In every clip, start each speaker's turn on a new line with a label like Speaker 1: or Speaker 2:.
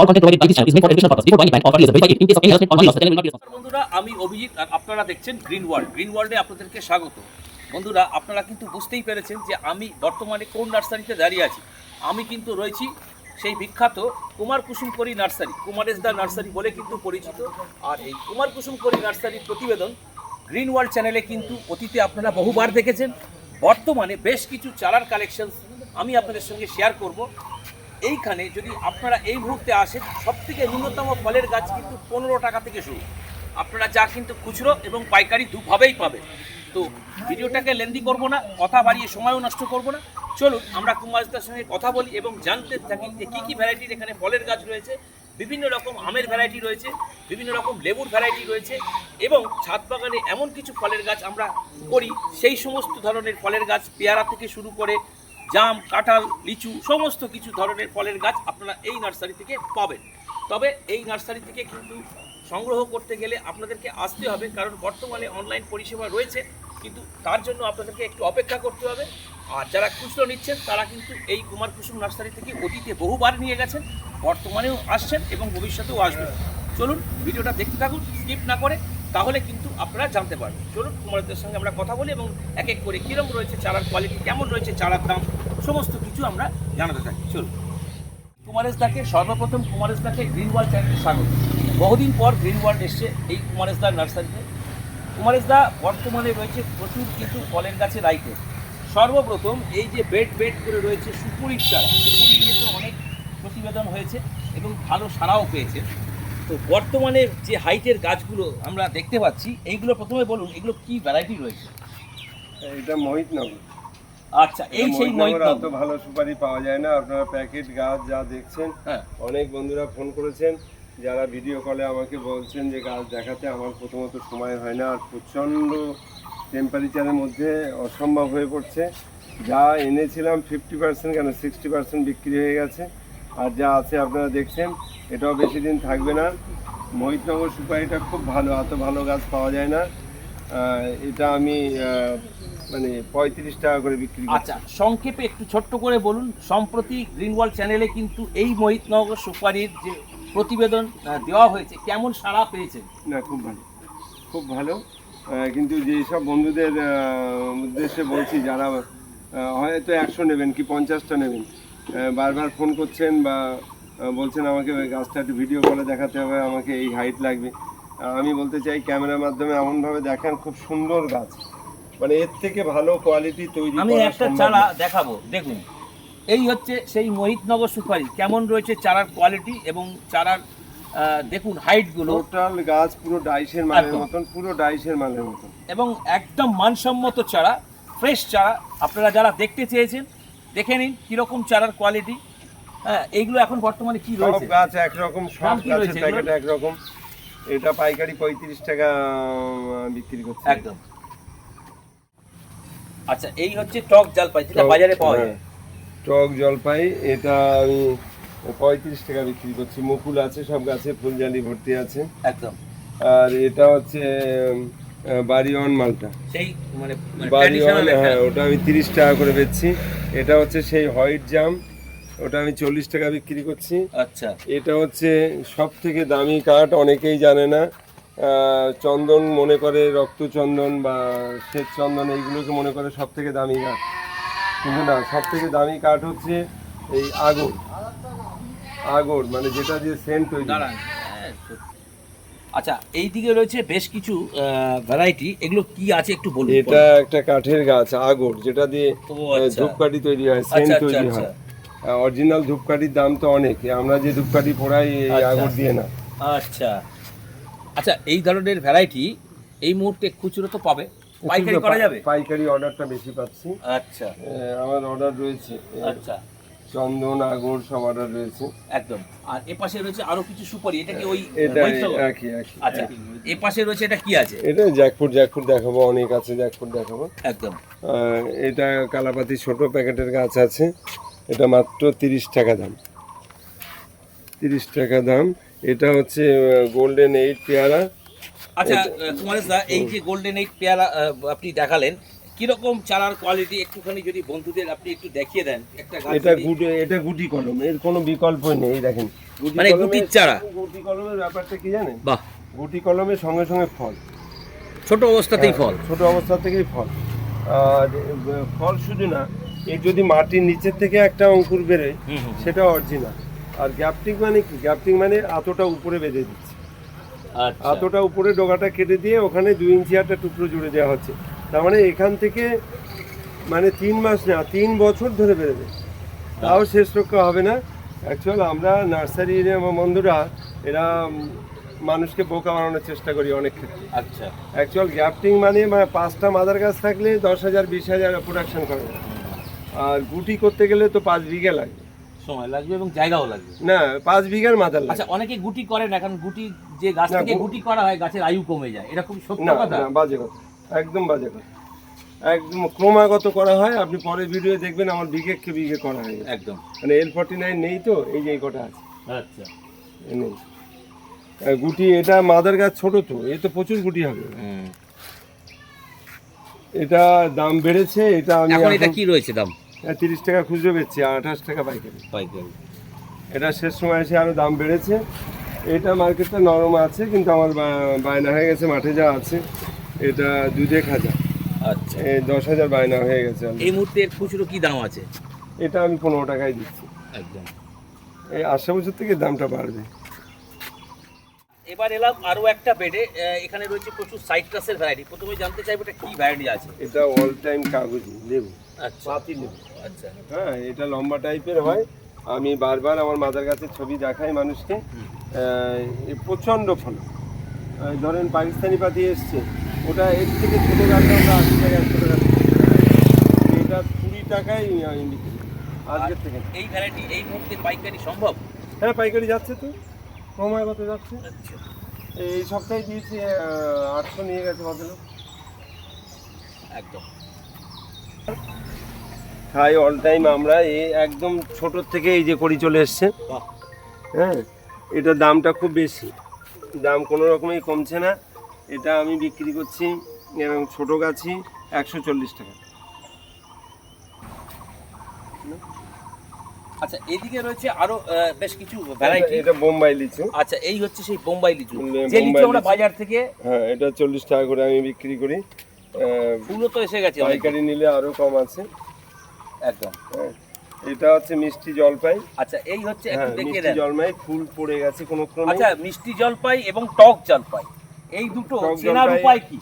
Speaker 1: All content provided by this channel is made for educational purpose. Before buying a bank or is verified in case of any harassment or money loss, the channel will not be responsible.
Speaker 2: বন্ধুরা আমি অভিজিৎ আর আপনারা দেখছেন green ওয়ার্ল্ডে আপনাদেরকে স্বাগত। বন্ধুরা আপনারা কিন্তু বুঝতেই পেরেছেন যে আমি বর্তমানে কোন নার্সারিতে দাঁড়িয়ে আছি। আমি কিন্তু রয়েছি সেই বিখ্যাত কুমার কুসুমকরি নার্সারি, কুমারেশদা নার্সারি বলে কিন্তু পরিচিত। আর এই কুমার কুসুমকরি নার্সারির প্রতিবেদন গ্রিন ওয়ার্ল্ড চ্যানেলে কিন্তু অতীতে আপনারা বহুবার দেখেছেন। বর্তমানে বেশ কিছু চারার কালেকশনস আমি আপনাদের সঙ্গে শেয়ার করব। এইখানে যদি আপনারা এই মুহূর্তে আসেন, সবথেকে ন্যূনতম ফলের গাছ কিন্তু 15 টাকা থেকে শুরু। আপনারা যা কিন্তু খুচরো এবং পাইকারি দুভাবেই পাবেন। তো ভিডিওটাকে লেন্দি করব না, কথা বাড়িয়ে সময়ও নষ্ট করব না। চলুন আমরা কুমারদার সঙ্গে কথা বলি এবং জানতে থাকি যে কী ভ্যারাইটির এখানে ফলের গাছ রয়েছে। বিভিন্ন রকম আমের ভ্যারাইটি রয়েছে, বিভিন্ন রকম লেবুর ভ্যারাইটি রয়েছে এবং ছাদ বাগানে এমন কিছু ফলের গাছ আমরা করি, সেই সমস্ত ধরনের ফলের গাছ, পেয়ারা থেকে শুরু করে জাম, কাঁঠাল, লিচু, সমস্ত কিছু ধরনের ফলের গাছ আপনারা এই নার্সারি থেকে পাবেন। তবে এই নার্সারি থেকে কিন্তু সংগ্রহ করতে গেলে আপনাদেরকে আসতে হবে, কারণ বর্তমানে অনলাইন পরিষেবা রয়েছে, কিন্তু তার জন্য আপনাদেরকে একটু অপেক্ষা করতে হবে। আর যারা খুচরো নিচ্ছেন তারা কিন্তু এই কুমার কুসুম নার্সারি থেকে অতীতে বহুবার নিয়ে গেছেন, বর্তমানেও আসছেন এবং ভবিষ্যতেও আসবেন। চলুন ভিডিওটা দেখতে থাকুন, স্কিপ না করে, তাহলে কিন্তু আপনারা জানতে পারবেন। চলুন কুমারদের সঙ্গে আমরা কথা বলি এবং এক এক করে কীরকম রয়েছে চারার কোয়ালিটি, কেমন রয়েছে চারার দাম, সমস্ত কিছু আমরা জানাতে থাকি। চলুন। কুমারেশদাকে সর্বপ্রথম কুমারেশদাকে গ্রিন ওয়ার্ল্ড চ্যানেলে স্বাগত। বহুদিন পর গ্রিন ওয়ার্ল্ড এসছে এই কুমারেশদার নার্সারিতে। কুমারেশদা বর্তমানে রয়েছে প্রচুর কিছু ফলের গাছের আইটেম। সর্বপ্রথম এই যে বেড করে রয়েছে সুপুরির চারা, সুপুরি নিয়ে তো অনেক প্রতিবেদন হয়েছে এবং ভালো সাড়াও পেয়েছে। তো বর্তমানে যে হাইটের গাছগুলো আমরা দেখতে পাচ্ছি, এইগুলো প্রথমে বলুন এগুলো কি ভ্যারাইটি রয়েছে?
Speaker 3: এটা মোহিতনগর।
Speaker 2: আচ্ছা, এই সেই মোহিতনগর।
Speaker 3: এত ভালো সুপারি পাওয়া যায় না। আপনারা প্যাকেট গাছ যা দেখছেন,
Speaker 2: হ্যাঁ,
Speaker 3: অনেক বন্ধুরা ফোন করেছেন, যারা ভিডিও কলে আমাকে বলছেন যে গাছ দেখাতে। আমার প্রথমত সময় হয় না, আর প্রচণ্ড টেম্পারেচারের মধ্যে অসম্ভব হয়ে পড়ছে। যা এনেছিলাম 50% কেন 60% বিক্রি হয়ে গেছে, আর যা আছে আপনারা দেখছেন এটাও বেশি দিন থাকবে না। মোহিতনগর সুপারিটা খুব ভালো, এত ভালো গাছ পাওয়া যায় না। এটা আমি মানে 35 টাকা করে বিক্রি করি।
Speaker 2: আচ্ছা, সংক্ষেপে একটু ছোট্ট করে বলুন। সম্প্রতি গ্রিন ওয়ার্ল্ড চ্যানেলে কিন্তু এই মোহিতনগর সুপারির যে প্রতিবেদন দেওয়া হয়েছে, কেমন সাড়া পেয়েছেন?
Speaker 3: না, খুব ভালো, খুব ভালো। কিন্তু যেসব বন্ধুদের উদ্দেশ্যে বলছি, যারা হয়তো 100 নেবেন কি 50টা নেবেন, বারবার ফোন করছেন বা বলছেন আমাকে গাছটা একটু ভিডিও কলে দেখাতে হবে, আমাকে এই হাইট লাগবে। আমি বলতে চাই ক্যামেরার মাধ্যমে এমনভাবে দেখেন, খুব সুন্দর গাছ, মানে এর থেকে ভালো কোয়ালিটি তৈরি করা।
Speaker 2: আমি একটা চারা দেখাবো, দেখুন। এই হচ্ছে সেই মোহিতনগর সুপারি। কেমন রয়েছে চারার কোয়ালিটি এবং চারার দেখুন হাইটগুলো।
Speaker 3: টোটাল গাছ পুরো ডাইসের মালের মতন, পুরো ডাইসের মালের মতন,
Speaker 2: এবং একদম মানসম্মত চারা, ফ্রেশ চারা। আপনারা যারা দেখতে চেয়েছেন দেখে নিন কীরকম চারার কোয়ালিটি। হ্যাঁ, এইগুলো এখন বর্তমানে কি রয়েছে?
Speaker 3: সব গাছ একরকম, সব গাছের প্যাকেট একরকম। এটা পাইকারি 35 টাকা বিক্রি করছে
Speaker 2: একদম। আচ্ছা, এই হচ্ছে টক জলপাই, যেটা বাজারে পাওয়া যায়।
Speaker 3: টক জলপাই, এটা আমি 35 টাকা বিক্রি করছি। মুকুল আছে, সব গাছে ফুলজালি ভর্তি আছে
Speaker 2: একদম।
Speaker 3: আর এটা হচ্ছে বাড়িওয়ান মালটা,
Speaker 2: সেই মানে
Speaker 3: বাড়িওয়ান, হ্যাঁ, ওটা আমি 30 টাকা করে বেচছি। এটা হচ্ছে সেই হোয়াইট জাম, ওটা আমি 40 টাকা বিক্রি করছি।
Speaker 2: আচ্ছা,
Speaker 3: এটা হচ্ছে সব থেকে দামি কাঠ, অনেকেই জানে না। চন্দন মনে করে, রক্তচন্দন বা শ্বেত চন্দন, এইগুলোকে মনে করে সব থেকে দামি কাঠ, কিন্তু না, সব থেকে দামি কাঠ হচ্ছে এই আগর, মানে যেটা দিয়ে সেন্ট তৈরি।
Speaker 2: আচ্ছা, এই দিকে রয়েছে বেশ কিছু ভ্যারাইটি, এগুলো কি আছে একটু বলুন।
Speaker 3: এটা একটা কাঠের গাছ আগর, যেটা দিয়ে ধূপকাঠি তৈরি হয়, সেন্ট তৈরি হয়। অরিজিনাল ধূপকাঠির দাম তো অনেক, আমরা যে ধূপকাঠি পোড়াই এই আগর দিয়ে না।
Speaker 2: আচ্ছা আচ্ছা, এই ধরনের ভ্যারাইটি এই মুহূর্তে খুচরো তো পাবে, পাইকারি করা যাবে?
Speaker 3: পাইকারি অর্ডারটা বেশি পাচ্ছি।
Speaker 2: আচ্ছা,
Speaker 3: আমার অর্ডার রয়েছে।
Speaker 2: আচ্ছা,
Speaker 3: চন্দন, আগর সব অর্ডার রয়েছে
Speaker 2: একদম। আর এ পাশে রয়েছে আরো কিছু সুপারি, এটা কি ওই?
Speaker 3: এটা একই।
Speaker 2: আচ্ছা, এ পাশে রয়েছে, এটা কি আছে?
Speaker 3: এটা জ্যাকফ্রুট দেখাবো, অনেক আছে, জ্যাকফ্রুট দেখাবো
Speaker 2: একদম।
Speaker 3: এটা কালাপাতি ছোট প্যাকেটের গাছ আছে, এটা মাত্র 30 টাকা দাম, 30 টাকা দাম। এটা হচ্ছে গোল্ডেন 8 পেয়ারা।
Speaker 2: আচ্ছা কুমারেশদা, এই যে গোল্ডেন 8 পেয়ারা আপনি দেখালেন, কিরকম চারার কোয়ালিটি একটুখানি যদি বন্ধুদের আপনি একটু দেখিয়ে দেন একটা গাছ
Speaker 3: এটা গুটি কলম, এর কোনো বিকল্পই নেই। এই দেখেন
Speaker 2: মানে গুটির চারা।
Speaker 3: গুটি কলমের ব্যাপারটা কি জানেন?
Speaker 2: বাহ,
Speaker 3: গুটি কলমের সঙ্গে সঙ্গে ফল,
Speaker 2: ছোট অবস্থাতেই ফল।
Speaker 3: ছোট অবস্থা থেকেই ফল। আর ফল শুধু না, এই যদি মাটির নিচের থেকে একটা অঙ্কুর বেরোয় সেটা অরিজিনাল। আর গ্যাপটিং মানে কি? গ্যাপটিং মানে আতোটা উপরে বেঁধে দিচ্ছে,
Speaker 2: আচ্ছা,
Speaker 3: আতোটা উপরে ডগাটা কেটে দিয়ে ওখানে 2 ইঞ্চি একটা টুকরো জুড়ে দেওয়া হচ্ছে। তার মানে এখান থেকে মানে 3 মাস না 3 বছর ধরে বেরোবে, তাও শেষ রক্ষা হবে না। অ্যাকচুয়াল আমরা নার্সারির বন্ধুরা এরা মানুষকে বোকা বানানোর চেষ্টা করি অনেক ক্ষেত্রে।
Speaker 2: আচ্ছা,
Speaker 3: অ্যাকচুয়াল গ্যাপটিং মানে 5টা মাদার গাছ থাকলে 10,000 20,000 প্রোডাকশন করে। আর গুটি করতে গেলে তো 5 বিঘা লাগবে,
Speaker 2: সময় লাগবে এবং জায়গাও লাগবে।
Speaker 3: না 5 বিঘার মাদার লাগবে।
Speaker 2: আচ্ছা, অনেকে গুটি করে না, কারণ গুটি যে গাছ থেকে গুটি করা হয় গাছের আয়ু কমে যায়, এটা খুব সত্য
Speaker 3: না
Speaker 2: কথা।
Speaker 3: না, বাজে কথা, একদম বাজে কথা। একদম ক্রমাগত করা হয়। আপনি পরের ভিডিও দেখবেন আমার বিঘে করা হয়
Speaker 2: একদম।
Speaker 3: মানে L49 নেই তো, এই যে এই কটা আছে।
Speaker 2: আচ্ছা,
Speaker 3: এ নেই গুটি। এটা মাদার গাছ ছোট তো, এ তো প্রচুর গুটি হবে। এটা দাম বেড়েছে। এটা আমি
Speaker 2: এখন এটা কি রয়েছে দাম?
Speaker 3: 30 টাকা খুচরো বেচছি, 28 টাকা পাইকারি। এটা শেষ সময় এসে আরো দাম বেড়েছে। এটা মার্কেটটা নরম আছে, কিন্তু আমার বায়না হয়ে গেছে, মাঠে যা আছে এটা 2 খাজা।
Speaker 2: আচ্ছা,
Speaker 3: 10,000 বায়না হয়ে গেছে।
Speaker 2: এই মুহূর্তে এর খুচরো কি দাম আছে?
Speaker 3: এটা আমি 15 টাকায় দিচ্ছি।
Speaker 2: একদম।
Speaker 3: এই 8 বছর থেকে দামটা বাড়বে।
Speaker 2: এবার এলাম আরো একটা বেডে। এখানে রয়েছে প্রচুর সাইট্রাসের ভ্যারাইটি। প্রথমে জানতে চাইবো এটা কি ভ্যারাইটি আছে?
Speaker 3: এটা অল টাইম কাগজি লেবু,
Speaker 2: আচ্ছা,
Speaker 3: পাতি লেবু।
Speaker 2: আচ্ছা,
Speaker 3: হ্যাঁ, এটা লম্বা টাইপের হয়। আমি বারবার আমার মাদার গাছের ছবি দেখাই মানুষকে। এ প্রচণ্ড ফল। ধরেন পাকিস্তানি পাতি এসছে, ওটা এর থেকে ছোটো গাছটা আমরা 80 টাকা 100 টাকা, এটা 20 টাকায় আমি বিক্রি করি আজকের থেকে।
Speaker 2: এই ভ্যারাইটি এই মুহূর্তে পাইকারি সম্ভব?
Speaker 3: হ্যাঁ, পাইকারি যাচ্ছে তো, ক্রমাগত যাচ্ছে।
Speaker 2: আচ্ছা,
Speaker 3: এই সপ্তাহে দিয়েছি 800 নিয়ে গেছে ভদ্রলোক।
Speaker 2: একদম।
Speaker 3: খাই অল টাইম আমরা এই একদম ছোটোর থেকে এই যে করি চলে এসছে।
Speaker 2: বাহ,
Speaker 3: হ্যাঁ, এটার দামটা খুব বেশি, দাম কোনো রকমই কমছে না। এটা আমি বিক্রি করছি এবং ছোটো গাছই 140 টাকা।
Speaker 2: আচ্ছা, এদিকে রয়েছে আরো বেশ কিছু ভ্যারাইটি।
Speaker 3: এটা বোম্বাই লিচু।
Speaker 2: আচ্ছা, এই হচ্ছে সেই বোম্বাই লিচু,
Speaker 3: বোম্বাই
Speaker 2: যে লিচু আমরা
Speaker 3: লিচু।
Speaker 2: বাজার থেকে।
Speaker 3: হ্যাঁ, এটা 40 টাকা করে আমি বিক্রি করি।
Speaker 2: ফুলও তো এসে গেছে অনেক।
Speaker 3: পাইকারি নিলে আরও কম আছে।
Speaker 2: একদম।
Speaker 3: হ্যাঁ, এটা হচ্ছে মিষ্টি জলপাই।
Speaker 2: আচ্ছা, এই হচ্ছে একটু
Speaker 3: হ্যাঁ,
Speaker 2: দেখিয়ে
Speaker 3: মিষ্টি
Speaker 2: দেন।
Speaker 3: জলপাই ফুল পড়ে গেছে কোনো ক্রমে।
Speaker 2: আচ্ছা, মিষ্টি জলপাই এবং টক জলপাই, এই দুটো
Speaker 3: টক
Speaker 2: চেনার
Speaker 3: জলপাই-
Speaker 2: উপায় কি?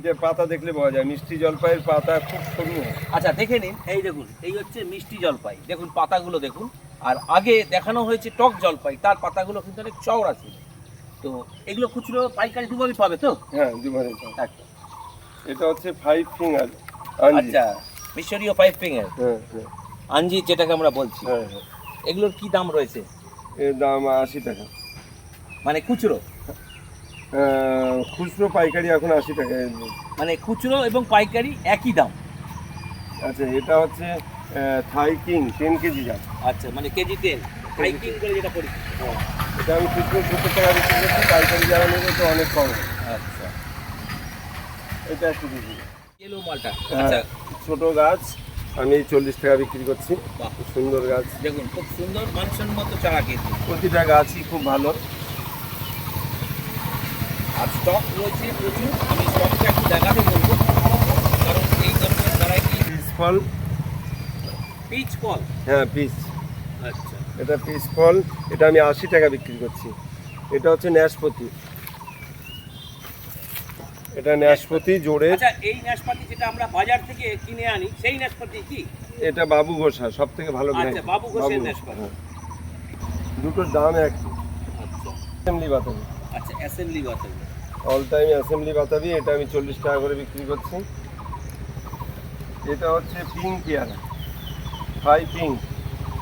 Speaker 3: যে পাতা দেখলে পাওয়া যায়, মিষ্টি জলপাইয়ের পাতা খুব সরু হয়।
Speaker 2: আচ্ছা, দেখে নিন। এই দেখুন, এই হচ্ছে মিষ্টি জলপাই, দেখুন পাতাগুলো দেখুন। আর আগে দেখানো হয়েছে টক জলপাই, তার পাতাগুলো কিন্তু অনেক চওড়া ছিল। তো এগুলো খুচরো পাইকারি দুভাবেই পাবে তো?
Speaker 3: হ্যাঁ, দুবারে পাওয়া।
Speaker 2: একদম।
Speaker 3: এটা হচ্ছে 5 ফিঙ্গার।
Speaker 2: আচ্ছা, মিশরীয় পাইপ ফিঙ্গার,
Speaker 3: হ্যাঁ হ্যাঁ
Speaker 2: আঞ্জি যেটাকে আমরা বলছি।
Speaker 3: হ্যাঁ হ্যাঁ,
Speaker 2: এগুলোর কি দাম রয়েছে?
Speaker 3: এর দাম 80 টাকা।
Speaker 2: মানে খুচরো?
Speaker 3: খুচরো পাইকারি এখন 80 টাকা।
Speaker 2: মানে খুচরো এবং পাইকারি একই দাম?
Speaker 3: আচ্ছা, এটা হচ্ছে থাই কিং 10 কেজি গাছ।
Speaker 2: আচ্ছা, মানে কেজি 10 হাইকিং করে যেটা করি।
Speaker 3: এটা আমি খুচরো 70 টাকা বিক্রি করছি, পাইকারি যারা নেবে তো অনেক কম হবে।
Speaker 2: আচ্ছা,
Speaker 3: এটা একটু বেশি।
Speaker 2: ইয়েলো মালটা। আচ্ছা,
Speaker 3: ছোট গাছ আমি 40 টাকা বিক্রি করছি।
Speaker 2: বাহ,
Speaker 3: খুব সুন্দর গাছ,
Speaker 2: দেখুন খুব সুন্দর মানসম্মত চারা কিন্তু।
Speaker 3: প্রতিটা গাছই খুব ভালো।
Speaker 2: আর স্টক রয়েছে প্রচুর। আমি স্টকটা একটু দেখাতে বলবো, কারণ এই ধরনের ভ্যারাইটি।
Speaker 3: পিস ফল।
Speaker 2: পিচ ফল?
Speaker 3: হ্যাঁ, পিস।
Speaker 2: আচ্ছা,
Speaker 3: এটা পিস ফল, এটা আমি 80 টাকা বিক্রি করছি। এটা হচ্ছে ন্যাশপতি, এটা ন্যাশপতি জোরে।
Speaker 2: আচ্ছা, এই নাশপাতি যেটা আমরা বাজার থেকে কিনে আনি সেই নাশপাতি কি?
Speaker 3: এটা বাবু ঘোষা, সব থেকে ভালো
Speaker 2: আচ্ছা,
Speaker 3: variety।
Speaker 2: বাবু ঘোষের
Speaker 3: ঘোষ,
Speaker 2: নাশপাতি।
Speaker 3: হ্যাঁ। দুটোর দাম এক।
Speaker 2: আচ্ছা,
Speaker 3: অ্যাসেম্বলি বাতাবি,
Speaker 2: আচ্ছা, অ্যাসেম্বলি বাতাবি।
Speaker 3: অল টাইম অ্যাসেম্বলি বাতাবি, এটা আমি 40 টাকা করে বিক্রি করছি। এটা হচ্ছে পিঙ্ক পেয়ারা, হাই পিঙ্ক,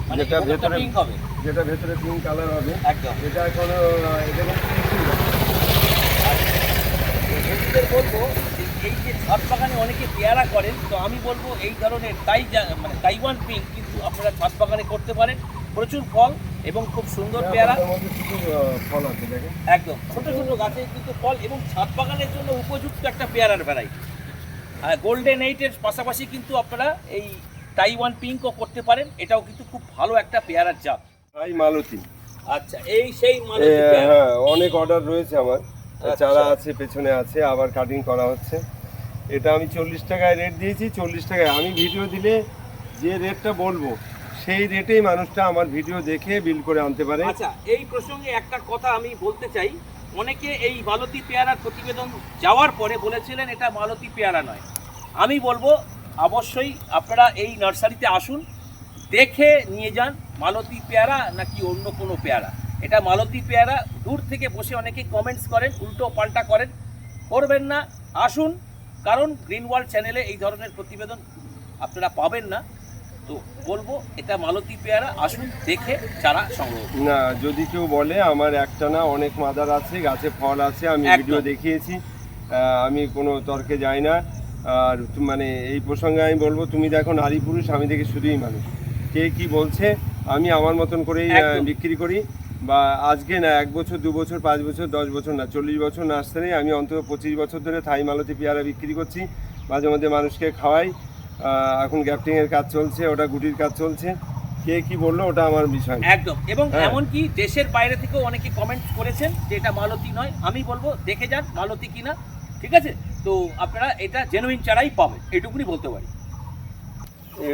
Speaker 2: মানে
Speaker 3: যেটা
Speaker 2: এটা তো
Speaker 3: ভেতরে
Speaker 2: pink হবে।
Speaker 3: যেটা ভেতরে পিঙ্ক কালার হবে।
Speaker 2: একদম।
Speaker 3: এটা এখন এটা
Speaker 2: বন্ধুদের বলবো যে এই যে ছাদ বাগানে অনেকে পেয়ারা করেন, তো আমি বলবো এই ধরনের মানে তাইওয়ান পিঙ্ক কিন্তু আপনারা ছাদ বাগানে করতে পারেন। প্রচুর ফল এবং খুব সুন্দর পেয়ারা।
Speaker 3: মধ্যে শুধু ফল আছে দেখেন।
Speaker 2: একদম ছোট ছোট গাছে কিন্তু ফল এবং ছাদ বাগানের জন্য উপযুক্ত একটা পেয়ারার ভ্যারাইটি। গোল্ডেন এইটের পাশাপাশি কিন্তু আপনারা এই তাইওয়ান পিঙ্কও করতে পারেন, এটাও কিন্তু খুব ভালো একটা পেয়ারার জাত।
Speaker 3: ভাই মালতী।
Speaker 2: আচ্ছা, এই সেই মালতী পেয়ারা।
Speaker 3: হ্যাঁ, অনেক অর্ডার রয়েছে আমার,
Speaker 2: আচ্ছা।
Speaker 3: চারা আছে, পেছনে আছে, আবার কাটিং করা হচ্ছে। এটা আমি 40 টাকায় রেট দিয়েছি। 40 টাকায় আমি ভিডিও দিলে যে রেটটা বলবো সেই রেটেই মানুষটা আমার ভিডিও দেখে বিল করে আনতে পারে।
Speaker 2: আচ্ছা, এই প্রসঙ্গে একটা কথা আমি বলতে চাই, অনেকে এই মালতী পেয়ারার প্রতিবেদন যাওয়ার পরে বলেছিলেন এটা মালতী পেয়ারা নয়। আমি বলবো অবশ্যই আপনারা এই নার্সারিতে আসুন, দেখে নিয়ে যান মালতী পেয়ারা নাকি অন্য কোনো পেয়ারা। এটা মালতী পেয়ারা। দূর থেকে বসে অনেকে কমেন্টস করেন, উল্টো পাল্টা করবেন না, আসুন। কারণ গ্রিন ওয়ার্ল্ড চ্যানেলে এই ধরনের প্রতিবেদন আপনারা পাবেন না। তো বলবো এটা মালতী পেয়ারা, আসুন দেখে চারা সংগ্রহ করুন।
Speaker 3: না, যদি কেউ বলে আমার একটা না অনেক মাদার আছে, গাছে ফল আছে, আমি
Speaker 2: একদম।
Speaker 3: ভিডিও দেখিয়েছি, আমি কোনো তর্কে যাই না। আর মানে এই প্রসঙ্গে আমি বলবো, তুমি দেখো নারী পুরুষ, আমি দেখি শুধুই মানুষ। কে কি বলছে, আমি আমার মতন করেই
Speaker 2: একদম।
Speaker 3: বিক্রি করি। বা আজকে না 1 বছর 2 বছর 5 বছর 10 বছর না 40 বছর নার্সারি, আমি অন্তত 25 বছর ধরে থাই মালতী পেয়ারা বিক্রি করছি। মাঝে মধ্যে মানুষকে খাওয়াই। এখন গ্যাপটিংয়ের কাজ চলছে, ওটা গুটির কাজ চলছে। কে কি বললো ওটা আমার বিষয় না।
Speaker 2: একদম। এবং
Speaker 3: হ্যাঁ।
Speaker 2: এমনকি দেশের বাইরে থেকেও অনেকে কমেন্ট করেছেন যে এটা মালতী নয়। আমি বলবো দেখে যান মালতী কিনা, ঠিক আছে? তো আপনারা এটা জেনুইন চারাই পাবেন, এটুকুনি বলতে পারি।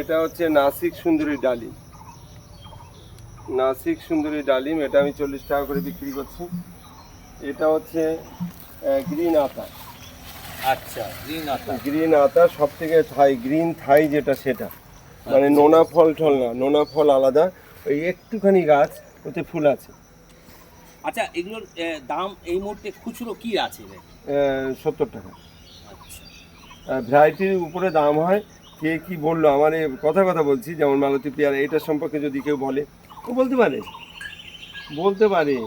Speaker 3: এটা হচ্ছে নাসিক সুন্দরী ডালিম। নাসিক সুন্দরী ডালিম, এটা আমি 40 টাকা করে বিক্রি করছি। এটা হচ্ছে গ্রিন আতা।
Speaker 2: আচ্ছা, গ্রিন আতা।
Speaker 3: গ্রিন আতা সব থেকে থাই, গ্রিন থাই যেটা সেটা, মানে নোনা ফল টল না, নোনা ফল আলাদা। ওই একটুখানি গাছ, ওতে ফুল আছে।
Speaker 2: আচ্ছা, এগুলোর দাম এই মুহূর্তে খুচরো কি আছে রে?
Speaker 3: 70 টাকা।
Speaker 2: আচ্ছা,
Speaker 3: ভ্যারাইটির উপরে দাম হয়। কে কি বললো, আমার কথা বলছি, যেমন মালতী পেয়ারা এটার সম্পর্কে যদি কেউ বলে, ও বলতে পারে।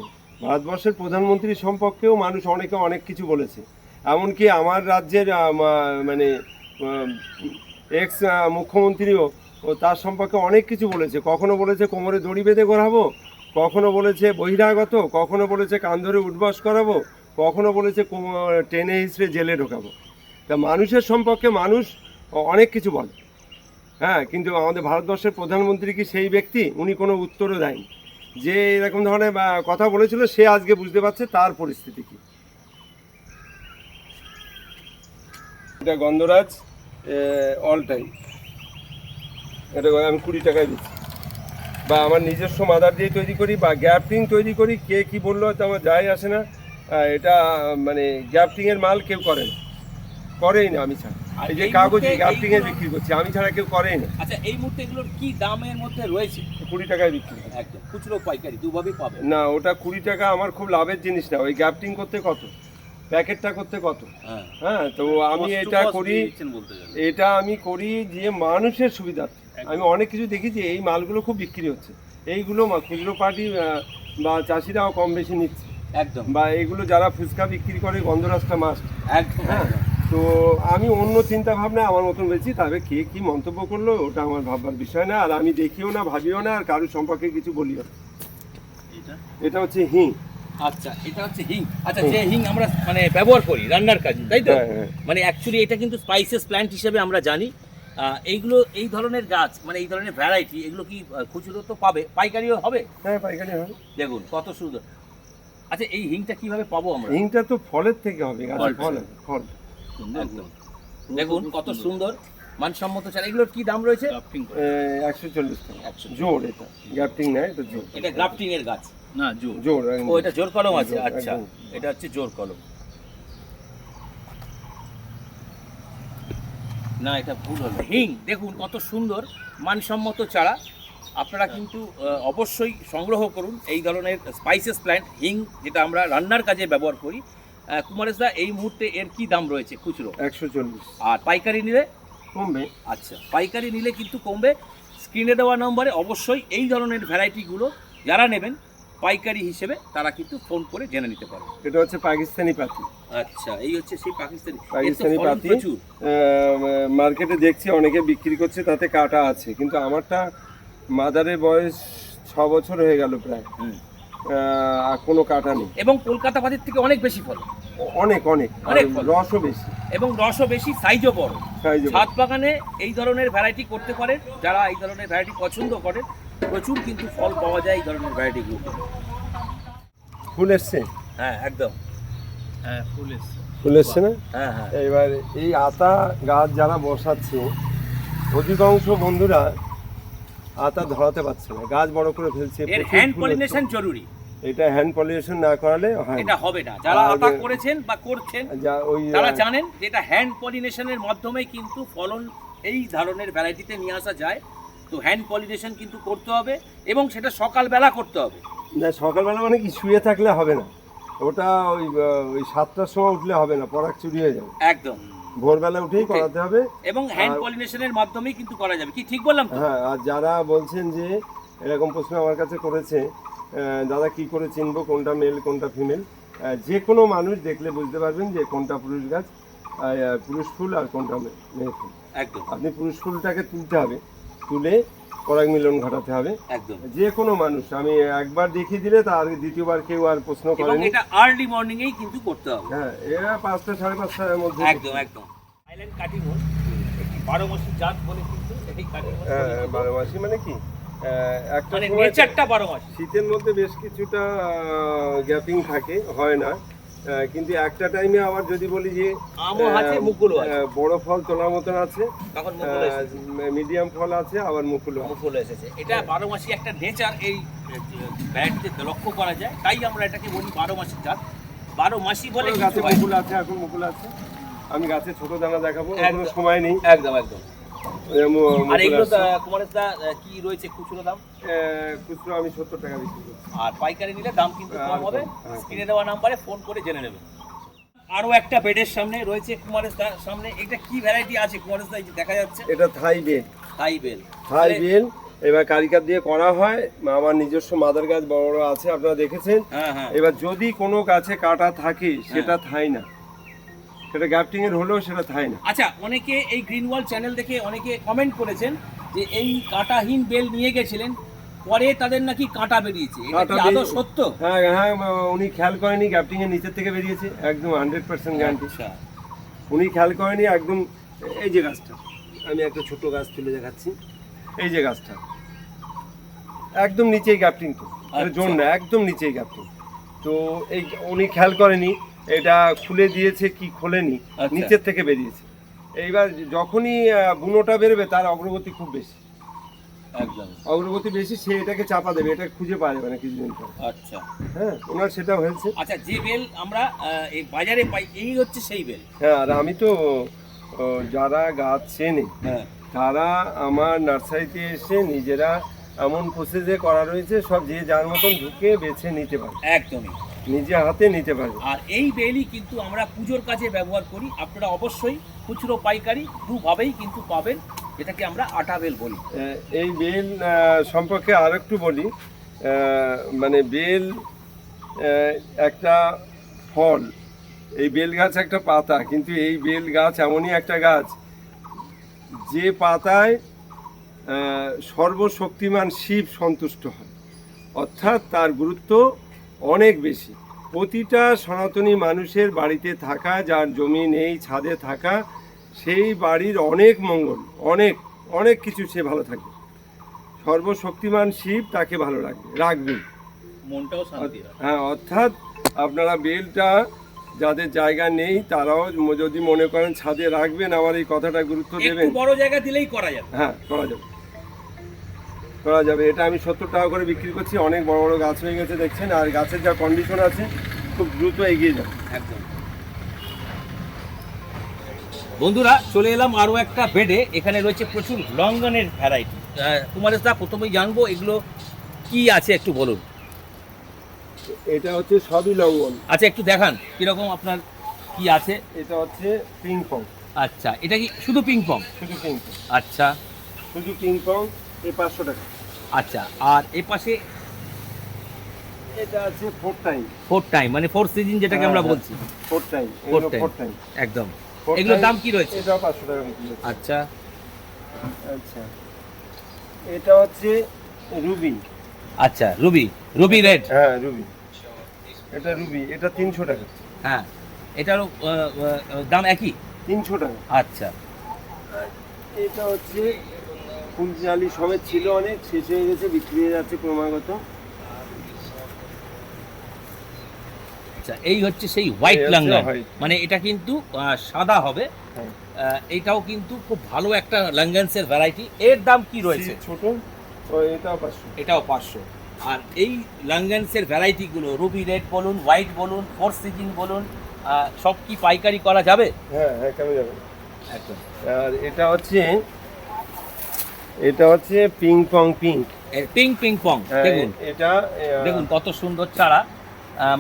Speaker 3: ভারতবর্ষের প্রধানমন্ত্রী সম্পর্কেও মানুষ অনেকে অনেক কিছু বলেছে। এমনকি আমার রাজ্যের মানে এক্স মুখ্যমন্ত্রীও ও তার সম্পর্কে অনেক কিছু বলেছে। কখনো বলেছে কোমরে দড়ি বেঁধে ঘোরাবো, কখনো বলেছে বহিরাগত, কখনো বলেছে কান ধরে উঠবস করাবো, কখনো বলেছে টেনে হিসড়ে জেলে ঢোকাবো। তা মানুষের সম্পর্কে মানুষ অনেক কিছু বলে। হ্যাঁ, কিন্তু আমাদের ভারতবর্ষের প্রধানমন্ত্রী কি সেই ব্যক্তি? উনি কোনো উত্তরও দেয়নি। যে এরকম ধরনের কথা বলেছিল, সে আজকে বুঝতে পারছে তার পরিস্থিতি কী। এটা গন্ধরাজ অল টাইম, এটা আমি 20 টাকায় দিচ্ছি। বা আমার নিজস্ব মাদার দিয়ে তৈরি করি, বা গ্যাপটিং তৈরি করি। কে কি বললো তো আমার যায় আসে না। এটা মানে গ্যাপটিংয়ের মাল কেউ করেই না আমি ছাড়া।
Speaker 2: আর
Speaker 3: এই যে
Speaker 2: এই
Speaker 3: কাগজে
Speaker 2: মুহূর্তে
Speaker 3: গ্যাপটিংয়ে
Speaker 2: এইগুলো-
Speaker 3: বিক্রি করছি, আমি ছাড়া কেউ করেই না।
Speaker 2: আচ্ছা, এই মুহূর্তে এগুলোর কি দামের মধ্যে রয়েছে?
Speaker 3: 20 টাকায় বিক্রি করি।
Speaker 2: একদম খুচরো পাইকারি দুভাবেই পাবেন।
Speaker 3: না, ওটা 20 টাকা আমার খুব লাভের জিনিস না। ওই গ্যাপটিং করতে কত, প্যাকেটটা করতে কত।
Speaker 2: হ্যাঁ,
Speaker 3: হ্যাঁ, তো আমি এটা করি, এটা আমি করি যে মানুষের সুবিধার্থে। আমি অনেক কিছু দেখেছি, এই মালগুলো খুব বিক্রি হচ্ছে। এইগুলো খুচরো পার্টি বা চাষিরাও কম বেশি নিচ্ছে।
Speaker 2: একদম।
Speaker 3: বা এইগুলো যারা ফুচকা বিক্রি করে, গন্ধরাজটা মাস্ট।
Speaker 2: একদম।
Speaker 3: হ্যাঁ, তো আমি অন্য চিন্তা ভাবনা আমার মতন বলছি। তবে কে কি মন্তব্য করলো ওটা আমার ভাববার বিষয় না। আর আমি দেখিও না, ভাবিও না, আর কারোর সম্পর্কে কিছু বলিও না। এটা হচ্ছে হিং।
Speaker 2: আচ্ছা, এটা হচ্ছে হিং। আচ্ছা, যে হিং আমরা মানে ব্যবহার করি রান্নার কাজে, তাই তো?
Speaker 3: হ্যাঁ, হ্যাঁ।
Speaker 2: মানে অ্যাকচুয়ালি এটা কিন্তু স্পাইসেস প্ল্যান্ট হিসেবে আমরা জানি। এইগুলো এই ধরনের গাছ, মানে এই ধরনের ভ্যারাইটি, এগুলো কি খুচরো তো পাবে, পাইকারিও হবে?
Speaker 3: হ্যাঁ, পাইকারি হবে।
Speaker 2: দেখুন কত সুন্দর। আচ্ছা, এই হিংটা কিভাবে পাবো আমরা?
Speaker 3: হিংটা তো ফলের থেকে হবে, গাছের
Speaker 2: ফল।
Speaker 3: ফল।
Speaker 2: একদম। দেখুন কত সুন্দর মানসম্মত চারা। এগুলোর কি দাম রয়েছে?
Speaker 3: 140 টাকা জোর। এটা গ্যাপটিং না, এটা জোর।
Speaker 2: এটা গ্রাফটিং এর গাছ না?
Speaker 3: জোর।
Speaker 2: ও, এটা জোর কলম আছে।
Speaker 3: জোর,
Speaker 2: আচ্ছা,
Speaker 3: একদম।
Speaker 2: এটা হচ্ছে জোর কলম না, এটা ভুল হলো। হিং দেখুন কত সুন্দর মানসম্মত চারা। আপনারা কিন্তু অবশ্যই সংগ্রহ করুন এই ধরনের স্পাইসেস প্ল্যান্ট হিং, যেটা আমরা রান্নার কাজে ব্যবহার করি। কুমারেশদা, এই মুহূর্তে এর কি দাম রয়েছে খুচরো?
Speaker 3: 140।
Speaker 2: আর পাইকারি নিলে
Speaker 3: কমবে।
Speaker 2: আচ্ছা, পাইকারি নিলে কিন্তু কমবে। স্ক্রিনে দেওয়া নম্বরে অবশ্যই এই ধরনের ভ্যারাইটিগুলো যারা নেবেন পাইকারি হিসেবে, তারা কিন্তু ফোন করে জেনে নিতে পারবে।
Speaker 3: এটা হচ্ছে পাকিস্তানি পাতি।
Speaker 2: আচ্ছা, এই হচ্ছে সেই পাকিস্তানি
Speaker 3: পাতি।
Speaker 2: প্রচুর।
Speaker 3: মার্কেটে দেখছি অনেকে বিক্রি করছে, তাতে কাটা আছে, কিন্তু আমারটা মাদারের বয়স 6 বছর হয়ে গেল প্রায়, আর কোনো কাটা নেই।
Speaker 2: এবং কলকাতা পাতির থেকে অনেক বেশি ফল।
Speaker 3: অনেক অনেক
Speaker 2: অনেক
Speaker 3: আর
Speaker 2: ফল।
Speaker 3: রসও বেশি,
Speaker 2: এবং রসও বেশি, সাইজও বড়।
Speaker 3: সাইজও
Speaker 2: ছাদ বাগানে এই ধরনের ভ্যারাইটি করতে পারেন, যারা এই ধরনের ভ্যারাইটি পছন্দ করেন, প্রচুর কিন্তু ফল পাওয়া যায় এই ধরনের ভ্যারাইটিগুলো।
Speaker 3: ফুল এসছে,
Speaker 2: হ্যাঁ একদম, হ্যাঁ ফুল এসছে,
Speaker 3: ফুল এসছে না?
Speaker 2: হ্যাঁ হ্যাঁ
Speaker 3: এবার এই আতা গাছ যারা বসাচ্ছে, অধিকাংশ বন্ধুরা আতা ধরাতে পারছে না, গাছ বড় করে ফেলছে।
Speaker 2: এর
Speaker 3: প্রচুর
Speaker 2: হ্যান্ড
Speaker 3: ফুল
Speaker 2: পলিনেশন
Speaker 3: হচ্ছে।
Speaker 2: জরুরি,
Speaker 3: এটা হ্যান্ড পলিনেশন না করালে হয় না।
Speaker 2: এটা হবে না। যারা
Speaker 3: আর
Speaker 2: আতা করেছেন বা করছেন
Speaker 3: যা ওই
Speaker 2: তারা জানেন যে এটা হ্যান্ড পলিনেশনের মাধ্যমে কিন্তু ফলন এই ধরনের ভ্যারাইটিতে নিয়ে আসা যায়। তো হ্যান্ড পলিনেশন কিন্তু করতে হবে, এবং সেটা সকালবেলা করতে হবে।
Speaker 3: না, সকালবেলা মানে কি শুয়ে থাকলে হবে না, ওটা ওই 7টার সময় উঠলে হবে না, পরাগ চুরি হয়ে যাবে।
Speaker 2: একদম,
Speaker 3: ভোরবেলা উঠেই
Speaker 2: উঠে।
Speaker 3: করাতে হবে।
Speaker 2: এবং হ্যান্ড পলিনেশনের মাধ্যমেই কিন্তু করা যাবে। কি ঠিক বললাম তো?
Speaker 3: হ্যাঁ, আর যারা বলছেন যে এরকম প্রশ্ন আমার কাছে করেছে, দাদা কি করে চিনবো কোনটা মেল কোনটা ফিমেল, যে কোনো মানুষ দেখলে বুঝতে পারবেন যে কোনটা পুরুষ গাছ, পুরুষ ফুল আর কোনটা মেয়ে ফুল।
Speaker 2: একদম
Speaker 3: আপনি পুরুষ ফুলটাকে তুলতে হবে, তুলে পরাগ মিলন ঘটাতে হবে।
Speaker 2: একদম।
Speaker 3: যে কোনো মানুষ, আমি একবার দেখিয়ে দিলে তার দ্বিতীয়বার কেউ আর প্রশ্ন
Speaker 2: এবং
Speaker 3: করেনি।
Speaker 2: এটা আর্লি মর্নিং এই কিন্তু করতে হবে।
Speaker 3: হ্যাঁ, এরা 5টা 5:30টার মধ্যে।
Speaker 2: একদম একদম। আইল্যান্ড কাটিমন একটি 12 মাসি জাত বলে কিন্তু এই কাটিমন,
Speaker 3: হ্যাঁ, 12 মাসি মানে কি, একটা
Speaker 2: মানে
Speaker 3: সময়
Speaker 2: নেচারটা 12 মাসি।
Speaker 3: শীতের মধ্যে বেশ কিছুটা গ্যাপিং থাকে, হয় না, কিন্তু একটা টাইমে আবার যদি বলি যে
Speaker 2: আমও আছে, মুকুলও আছে।
Speaker 3: বড় ফল তোলার মতন আছে,
Speaker 2: তখন মুকুল এসেছে,
Speaker 3: মিডিয়াম ফল আছে, আবার মুকুলও আছে।
Speaker 2: মুকুল এসেছে। এটা 12 মাসি একটা নেচার এই ভ্যারাইটিতে লক্ষ্য করা যায়। তাই আমরা এটাকে বলি 12 মাসির জাত। 12 মাসি বলে কিছু
Speaker 3: গাছে
Speaker 2: হয় না।
Speaker 3: মুকুল আছে, এখন মুকুল আছে। আমি গাছে ছোট দানা দেখাবো,
Speaker 2: একদম।
Speaker 3: কোনো সময় নেই।
Speaker 2: একদম একদম।
Speaker 3: মুকুল
Speaker 2: আর এগুলো
Speaker 3: আছে।
Speaker 2: কুমারেশদা কি রয়েছে খুচরো দাম?
Speaker 3: খুচরো আমি 70 টাকা বিক্রি করছি।
Speaker 2: আর পাইকারি নিলে দাম কিন্তু কম হবে।
Speaker 3: হ্যাঁ।
Speaker 2: স্ক্রিনে দেওয়া নাম্বারে ফোন করে জেনে নেবেন। আরো একটা বেডের সামনে রয়েছে কুমারেশদার সামনে। এটা কি ভ্যারাইটি আছে কুমারেশদা, এই যে দেখা যাচ্ছে?
Speaker 3: এটা থাই বেল,
Speaker 2: থাই বেল।
Speaker 3: থাই বেল। এবার কারিকার দিয়ে করা হয়, আমার নিজস্ব মাদার গাছ বড় বড় আছে, আপনারা দেখেছেন।
Speaker 2: হ্যাঁ হ্যাঁ।
Speaker 3: এবার যদি কোনো গাছে কাটা থাকে সেটা থাই না, সেটা গ্যাপটিং এর হলেও সেটা থাই না।
Speaker 2: আচ্ছা, অনেকে এই গ্রিন ওয়াল চ্যানেল দেখে অনেকে কমেন্ট করেছেন যে এই কাঁটাহীন বেল নিয়ে গেছিলেন, পরে তাদের নাকি কাঁটা বেরিয়েছে। এটা কি আদৌ সত্য?
Speaker 3: হ্যাঁ হ্যাঁ, উনি খেয়াল করেনি, গ্যাপটিং এর নিচের থেকে বেরিয়েছে, একদম 100% গ্যারান্টি।
Speaker 2: আচ্ছা।
Speaker 3: উনি খেয়াল করেনি একদম। এই যে গাছটা, আমি একটা ছোট গাছ তুলে দেখাচ্ছি, এই যে গাছটা একদম নিচেই গ্যাপটিং, তো জোন না, একদম নিচেই গ্যাপটিং। তো এই উনি খেয়াল করেনি, এটা খুলে দিয়েছে কি খোলেনি, নিচের থেকে বেরিয়েছে। এইবার যখনই বুনোটা বেরোবে তার অগ্রগতি খুব বেশি,
Speaker 2: একদম
Speaker 3: অগ্রগতি বেশি, সে এটাকে চাপা দেবে, এটা খুঁজে পাওয়া যাবে না কিছুদিন পর।
Speaker 2: আচ্ছা
Speaker 3: হ্যাঁ, ওনার সেটা হয়েছে।
Speaker 2: আচ্ছা, যে বেল আমরা এই বাজারে পাই এই হচ্ছে সেই বেল?
Speaker 3: হ্যাঁ, আর আমি তো যারা গাছ চেনে
Speaker 2: হ্যাঁ।
Speaker 3: তারা আমার নার্সারিতে এসে নিজেরা এমন প্রসেসে করা রয়েছে, সব যে যার মতন ঢুকে বেছে নিতে পারে,
Speaker 2: একদমই
Speaker 3: নিজে হাতে নিতে পারবে।
Speaker 2: আর এই বেলই কিন্তু আমরা পুজোর কাজে ব্যবহার করি। আপনারা অবশ্যই খুচরো পাইকারি দুভাবেই কিন্তু পাবেন, যেটাকে আমরা আটা বেল বলি।
Speaker 3: এই বেল সম্পর্কে আর একটু বলি, মানে বেল একটা ফল, এই বেল গাছ একটা পাতা, কিন্তু এই বেল গাছ এমনই একটা গাছ যে পাতায় সর্বশক্তিমান শিব সন্তুষ্ট হয়, অর্থাৎ তার গুরুত্ব অনেক বেশি। প্রতিটা সনাতনী মানুষের বাড়িতে থাকা, যার জমি নেই ছাদে থাকা, সেই বাড়ির অনেক মঙ্গল, অনেক অনেক কিছু, সে ভালো থাকবে। সর্বশক্তিমান শিব তাকে ভালো রাখবে,
Speaker 2: মনটাও শান্তি হয়।
Speaker 3: হ্যাঁ, অর্থাৎ আপনারা বেলটা যাদের জায়গা নেই তারাও যদি মনে করেন ছাদে রাখবেন, আমার এই কথাটা গুরুত্ব দেবেন।
Speaker 2: একটু বড় জায়গা দিলেই করা যাবে।
Speaker 3: হ্যাঁ, করা যাবে, করা যাবে। এটা আমি 70 টাকা করে বিক্রি করছি, অনেক বড় বড় গাছ হয়ে গেছে দেখছেন, আর গাছের যা কন্ডিশন আছে খুব দ্রুত এগিয়ে যাবে।
Speaker 2: একদম। বন্ধুরা, চলে এলাম আরও একটা বেডে। এখানে রয়েছে প্রচুর লঙ্গনের ভ্যারাইটি। কুমারেশদা, প্রথমেই জানবো এগুলো কি আছে একটু বলুন।
Speaker 3: এটা হচ্ছে সবই লঙ্ঘন।
Speaker 2: আচ্ছা, একটু দেখান কিরকম আপনার কি আছে।
Speaker 3: এটা হচ্ছে পিং পং।
Speaker 2: আচ্ছা, এটা কি শুধু পিং পং?
Speaker 3: শুধু পিং পং,
Speaker 2: আচ্ছা
Speaker 3: শুধু পিং পং। এই 500 টাকা।
Speaker 2: আচ্ছা, আর এ পাশে
Speaker 3: এটা আছে 4 টাইম।
Speaker 2: 4 টাইম মানে 4 সিজন যেটাকে আমরা বলছি।
Speaker 3: 4 টাইম,
Speaker 2: 4
Speaker 3: টাইম
Speaker 2: একদম। এগুলোর দাম কি রয়েছে?
Speaker 3: এটা 500 টাকা বিক্রি হচ্ছে।
Speaker 2: আচ্ছা
Speaker 3: আচ্ছা, এটা হচ্ছে রুবি।
Speaker 2: আচ্ছা, রুবি, রুবি রেড।
Speaker 3: হ্যাঁ, রুবি, এটা রুবি, এটা 300 টাকা।
Speaker 2: হ্যাঁ, এটারও দাম একই?
Speaker 3: 300 টাকা।
Speaker 2: আচ্ছা
Speaker 3: এটা হচ্ছে ফুলজালি সমেত ছিল, অনেক শেষ হয়ে গেছে, বিক্রি হয়ে যাচ্ছে ক্রমাগত।
Speaker 2: আচ্ছা, এই হচ্ছে সেই হোয়াইট
Speaker 3: এই হচ্ছে
Speaker 2: লাঙ্গান,
Speaker 3: white।
Speaker 2: মানে এটা কিন্তু সাদা হবে।
Speaker 3: হ্যাঁ।
Speaker 2: এটাও কিন্তু খুব ভালো একটা লাঙ্গান্সের ভ্যারাইটি। এর দাম কি রয়েছে?
Speaker 3: ছোট ও এটাও 500।
Speaker 2: এটাও 500। আর এই লাঙ্গান্সের ভ্যারাইটিগুলো রুবি রেড বলুন, হোয়াইট বলুন, ফোর সিজন বলুন, সব কি পাইকারি করা যাবে?
Speaker 3: হ্যাঁ হ্যাঁ, কেন যাবে।
Speaker 2: একদম।
Speaker 3: আর এটা হচ্ছে ping pong pink.
Speaker 2: Ping ping pong, দেখুন
Speaker 3: এটা
Speaker 2: দেখুন কত সুন্দর চারা,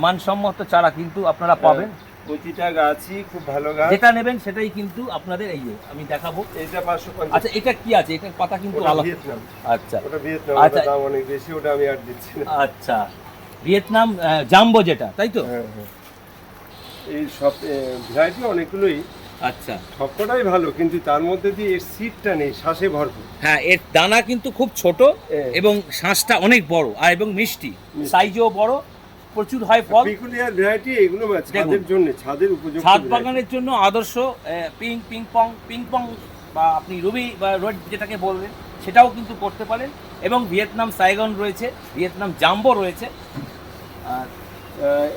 Speaker 2: মানসম্মত চারা কিন্তু আপনারা পাবেন।
Speaker 3: প্রতিটা গাছই খুব ভালো গাছ,
Speaker 2: যেটা নেবেন সেটাই কিন্তু আপনাদের এই যে আমি দেখাবো।
Speaker 3: এটা 550।
Speaker 2: আচ্ছা, এটা কি আছে? এটার পাতা কিন্তু
Speaker 3: ওটা
Speaker 2: আলাদা।
Speaker 3: ভিয়েতনাম।
Speaker 2: আচ্ছা
Speaker 3: ওটা ভিয়েতনাম,
Speaker 2: আচ্ছা।
Speaker 3: ওটার দাম অনেক বেশি, ওটা আমি আর দিচ্ছি না।
Speaker 2: আচ্ছা, ভিয়েতনাম জাম্বো যেটা, তাই তো?
Speaker 3: হ্যাঁ হ্যাঁ, এই সব ভ্যারাইটি অনেকগুলোই,
Speaker 2: আচ্ছা
Speaker 3: সবকটাই ভালো, কিন্তু তার মধ্যে দিয়ে এর সিডটা নেই, শ্বাসে ভরপুর।
Speaker 2: হ্যাঁ, এর দানা কিন্তু খুব ছোট এবং শ্বাসটা অনেক বড় আর এবং মিষ্টি, সাইজও বড়, প্রচুর হয় ফল।
Speaker 3: পিকুলিয়ার ভ্যারাইটি এগুলো ছাদের জন্য, ছাদের উপযুক্ত
Speaker 2: ছাদ
Speaker 3: variety।
Speaker 2: বাগানের জন্য আদর্শ। পিং পং বা আপনি রুবি বা রোড যেটাকে বলবেন সেটাও কিন্তু করতে পারেন। এবং ভিয়েতনাম সাইগন রয়েছে, ভিয়েতনাম জাম্বো রয়েছে। আর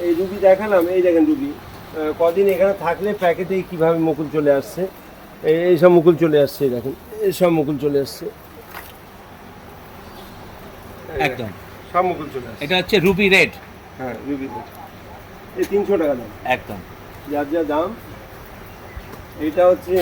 Speaker 3: এই রুবি দেখালাম, এই দেখেন রুবি কদিন এখানে থাকলে প্যাকেটে কিভাবে মুকুল চলে আসছে, এই সব মুকুল চলে আসছে, দেখেন এই সব মুকুল চলে আসছে,
Speaker 2: একদম
Speaker 3: সব মুকুল চলে আসছে।
Speaker 2: এটা হচ্ছে রুবি রেড।
Speaker 3: হ্যাঁ রুবি, এই 300 টাকা দাম,
Speaker 2: একদম।
Speaker 3: যার যা দাম। এটা হচ্ছে,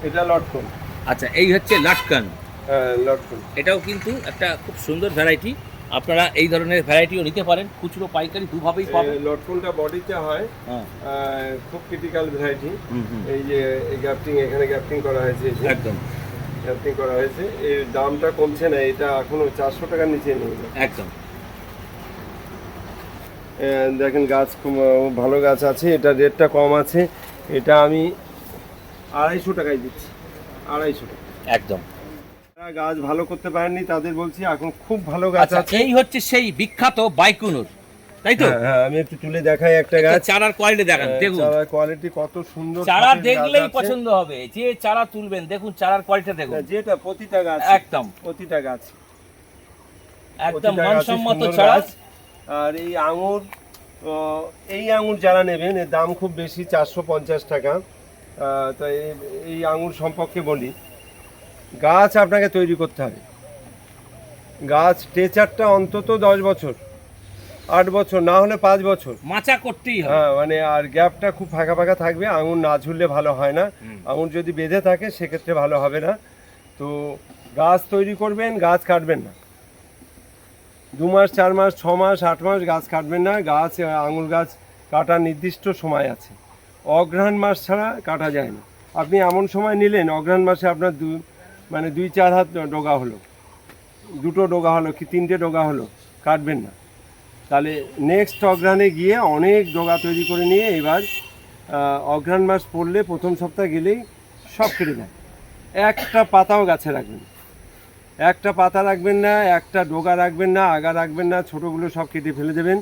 Speaker 3: এটা লটকন।
Speaker 2: আচ্ছা, এই হচ্ছে লাটকান।
Speaker 3: হ্যাঁ লটকন।
Speaker 2: এটাও কিন্তু একটা খুব সুন্দর ভ্যারাইটি। আপনারা এই ধরনের ভ্যারাইটিও নিতে পারেন, খুচরো পাইকারি দুভাবেই পাবেন।
Speaker 3: লটকনটা বডিতে হয়,
Speaker 2: হ্যাঁ
Speaker 3: খুব ক্রিটিক্যাল ভ্যারাইটি।
Speaker 2: হুম।
Speaker 3: এই যে এই গ্যাপটিং, এখানে গ্যাপটিং করা হয়েছে, এই যে
Speaker 2: একদম
Speaker 3: গ্যাপটিং করা হয়েছে, এর দামটা কমছে না, এটা এখনো 400 টাকার নিচে নেই।
Speaker 2: একদম।
Speaker 3: দেখেন গাছ খুব ভালো গাছ আছে, এটা রেটটা কম আছে, এটা আমি 250 টাকায় দিচ্ছি, 250 টাকা।
Speaker 2: একদম।
Speaker 3: যারা গাছ ভালো করতে পারেননি তাদের বলছি, এখন খুব ভালো গাছ
Speaker 2: আচ্ছা,
Speaker 3: আছে।
Speaker 2: এই হচ্ছে সেই বিখ্যাত বাইকুনুর, তাই তো?
Speaker 3: হ্যাঁ হ্যাঁ, আমি একটু তুলে দেখাই একটা গাছ।
Speaker 2: চারার কোয়ালিটি দেখান, দেখুন
Speaker 3: চারার কোয়ালিটি কত সুন্দর,
Speaker 2: চারা
Speaker 3: সতেজ গাছ
Speaker 2: দেখলেই
Speaker 3: আছে।
Speaker 2: পছন্দ হবে, যে চারা তুলবেন দেখুন চারার কোয়ালিটি দেখুন।
Speaker 3: যেটা প্রতিটা গাছ,
Speaker 2: একদম
Speaker 3: প্রতিটা গাছ,
Speaker 2: একদম
Speaker 3: প্রতিটা গাছই
Speaker 2: মানসম্মত
Speaker 3: সুন্দর
Speaker 2: চারা।
Speaker 3: গাছ। আর এই আঙুর, এই আঙুর যারা নেবেন, এর দাম খুব বেশি, 450 টাকা। তো এই আঙুর সম্পর্কে বলি, গাছ আপনাকে তৈরি করতে হবে, গাছ টেচারটা অন্তত 10 বছর, 8 বছর, না হলে 5 বছর
Speaker 2: মাচা করতেই হবে।
Speaker 3: হ্যাঁ, মানে আর গ্যাপটা খুব ফাঁকা ফাঁকা থাকবে, আঙুর না ঝুললে ভালো হয় না। আঙুর যদি বেঁধে থাকে সেক্ষেত্রে ভালো হবে না। তো গাছ তৈরি করবেন, গাছ কাটবেন না, 2 মাস 4 মাস 6 মাস 8 মাস গাছ কাটবেন না। গাছ, আঙুর গাছ কাটার নির্দিষ্ট সময় আছে, অঘ্রাণ মাস ছাড়া কাটা যায় না। আপনি এমন সময় নিলেন, অঘ্রাণ মাসে আপনার 2-4 হাত ডগা হলো, 2টো ডগা হলো কি 3টে ডগা হলো, কাটবেন না। তাহলে নেক্সট অঘ্রাণে গিয়ে অনেক ডগা তৈরি করে নিয়ে, এবার অঘ্রাণ মাস পড়লে প্রথম সপ্তাহ গেলেই সব কেটে দেয়। একটা পাতাও গাছে রাখবেন না, একটা পাতা রাখবেন না, একটা ডগা রাখবেন না, আগা রাখবেন না, ছোটোগুলো সব কেটে ফেলে দেবেন।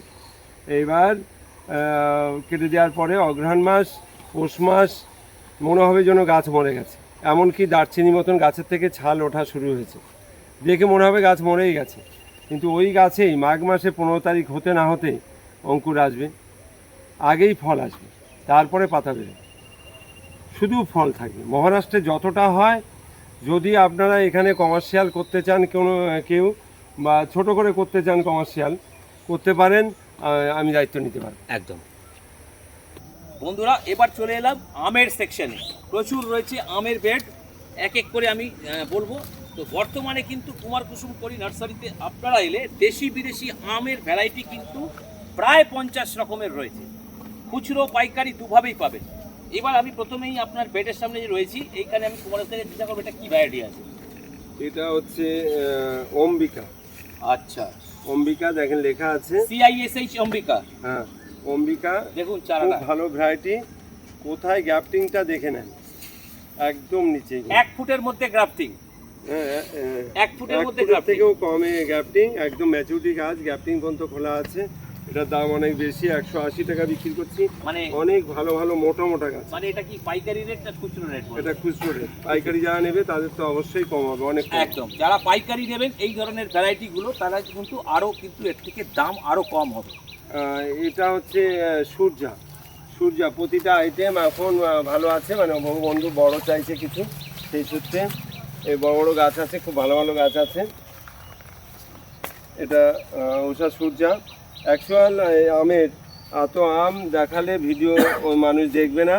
Speaker 3: এইবার কেটে দেওয়ার পরে অঘ্রাণ মাস, পৌষ মাস মনে হবে যেন গাছ মরে গেছে, এমনকি দারচিনি মতন গাছের থেকে ছাল ওঠা শুরু হয়েছে, দেখে মনে হবে গাছ মরেই গেছে। কিন্তু ওই গাছেই মাঘ মাসে 15 তারিখ হতে না হতে অঙ্কুর আসবে, আগেই ফল আসবে, তারপরে পাতা বেরোবে, শুধু ফল থাকবে। মহারাষ্ট্রে যতটা হয়, যদি আপনারা এখানে কমার্শিয়াল করতে চান, কেউ বা ছোট করে করতে চান, কমার্শিয়াল করতে পারেন, আমি দায়িত্ব নিতে পারবো।
Speaker 2: একদম। বন্ধুরা, এবার চলে এলাম আমের সেকশনে। প্রচুর রয়েছে আমের বেড, এক এক করে আমি বলবো। তো বর্তমানে কিন্তু কুমার কুসুম করি নার্সারিতে আপনারা এলে দেশি বিদেশি আমের ভ্যারাইটি কিন্তু প্রায় 50 রকমের রয়েছে, খুচরো পাইকারি দুভাবেই পাবেন। এবার আমি প্রথমেই আপনার বেডের সামনে যে রয়েছি, এইখানে আমি কুমারের থেকে চিন্তা করবো এটা কী ভ্যারাইটি আছে।
Speaker 3: এটা হচ্ছে অম্বিকা।
Speaker 2: আচ্ছা,
Speaker 3: অম্বিকা দেখেন লেখা আছে,
Speaker 2: CISH অম্বিকা।
Speaker 3: হ্যাঁ অম্বিকা,
Speaker 2: দেখুন
Speaker 3: খুব
Speaker 2: চারাটা
Speaker 3: ভালো ভ্যারাইটি। কোথায় গ্যাপটিংটা দেখে নেন, একদম নিচে,
Speaker 2: 1 ফুটের মধ্যে গ্রাফটিং, 1 ফুটের মধ্যে
Speaker 3: ফুটের
Speaker 2: গ্রাফটিং।
Speaker 3: থেকেও কমে গ্যাপটিং, একদম ম্যাচুরিটি গাছ, গ্যাপটিং পর্যন্ত খোলা আছে। এটার দাম অনেক বেশি, 180 টাকা বিক্রি করছি।
Speaker 2: মানে
Speaker 3: অনেক ভালো ভালো মোটা মোটা গাছ।
Speaker 2: মানে এটা কি পাইকারি রেট না খুচরো রেট?
Speaker 3: এটা খুচরো রেট। পাইকারি যারা নেবে তাদের তো অবশ্যই কম হবে, অনেক কম।
Speaker 2: একদম, যারা পাইকারি নেবেন এই ধরনের ভ্যারাইটিগুলো তারা কিন্তু আরও কিন্তু এর থেকে দাম আরও কম হবে।
Speaker 3: এটা হচ্ছে সূর্যা। সূর্যা প্রতিটা আইটেম এখন ভালো আছে, মানে বন্ধু বড় চাইছে কিছু, সেই সূত্রে এই বড় বড় গাছ আছে, খুব ভালো ভালো গাছ আছে। এটা উষা সূর্যা। অ্যাকচুয়াল আমের এত আম দেখালে ভিডিও মানুষ দেখবে না।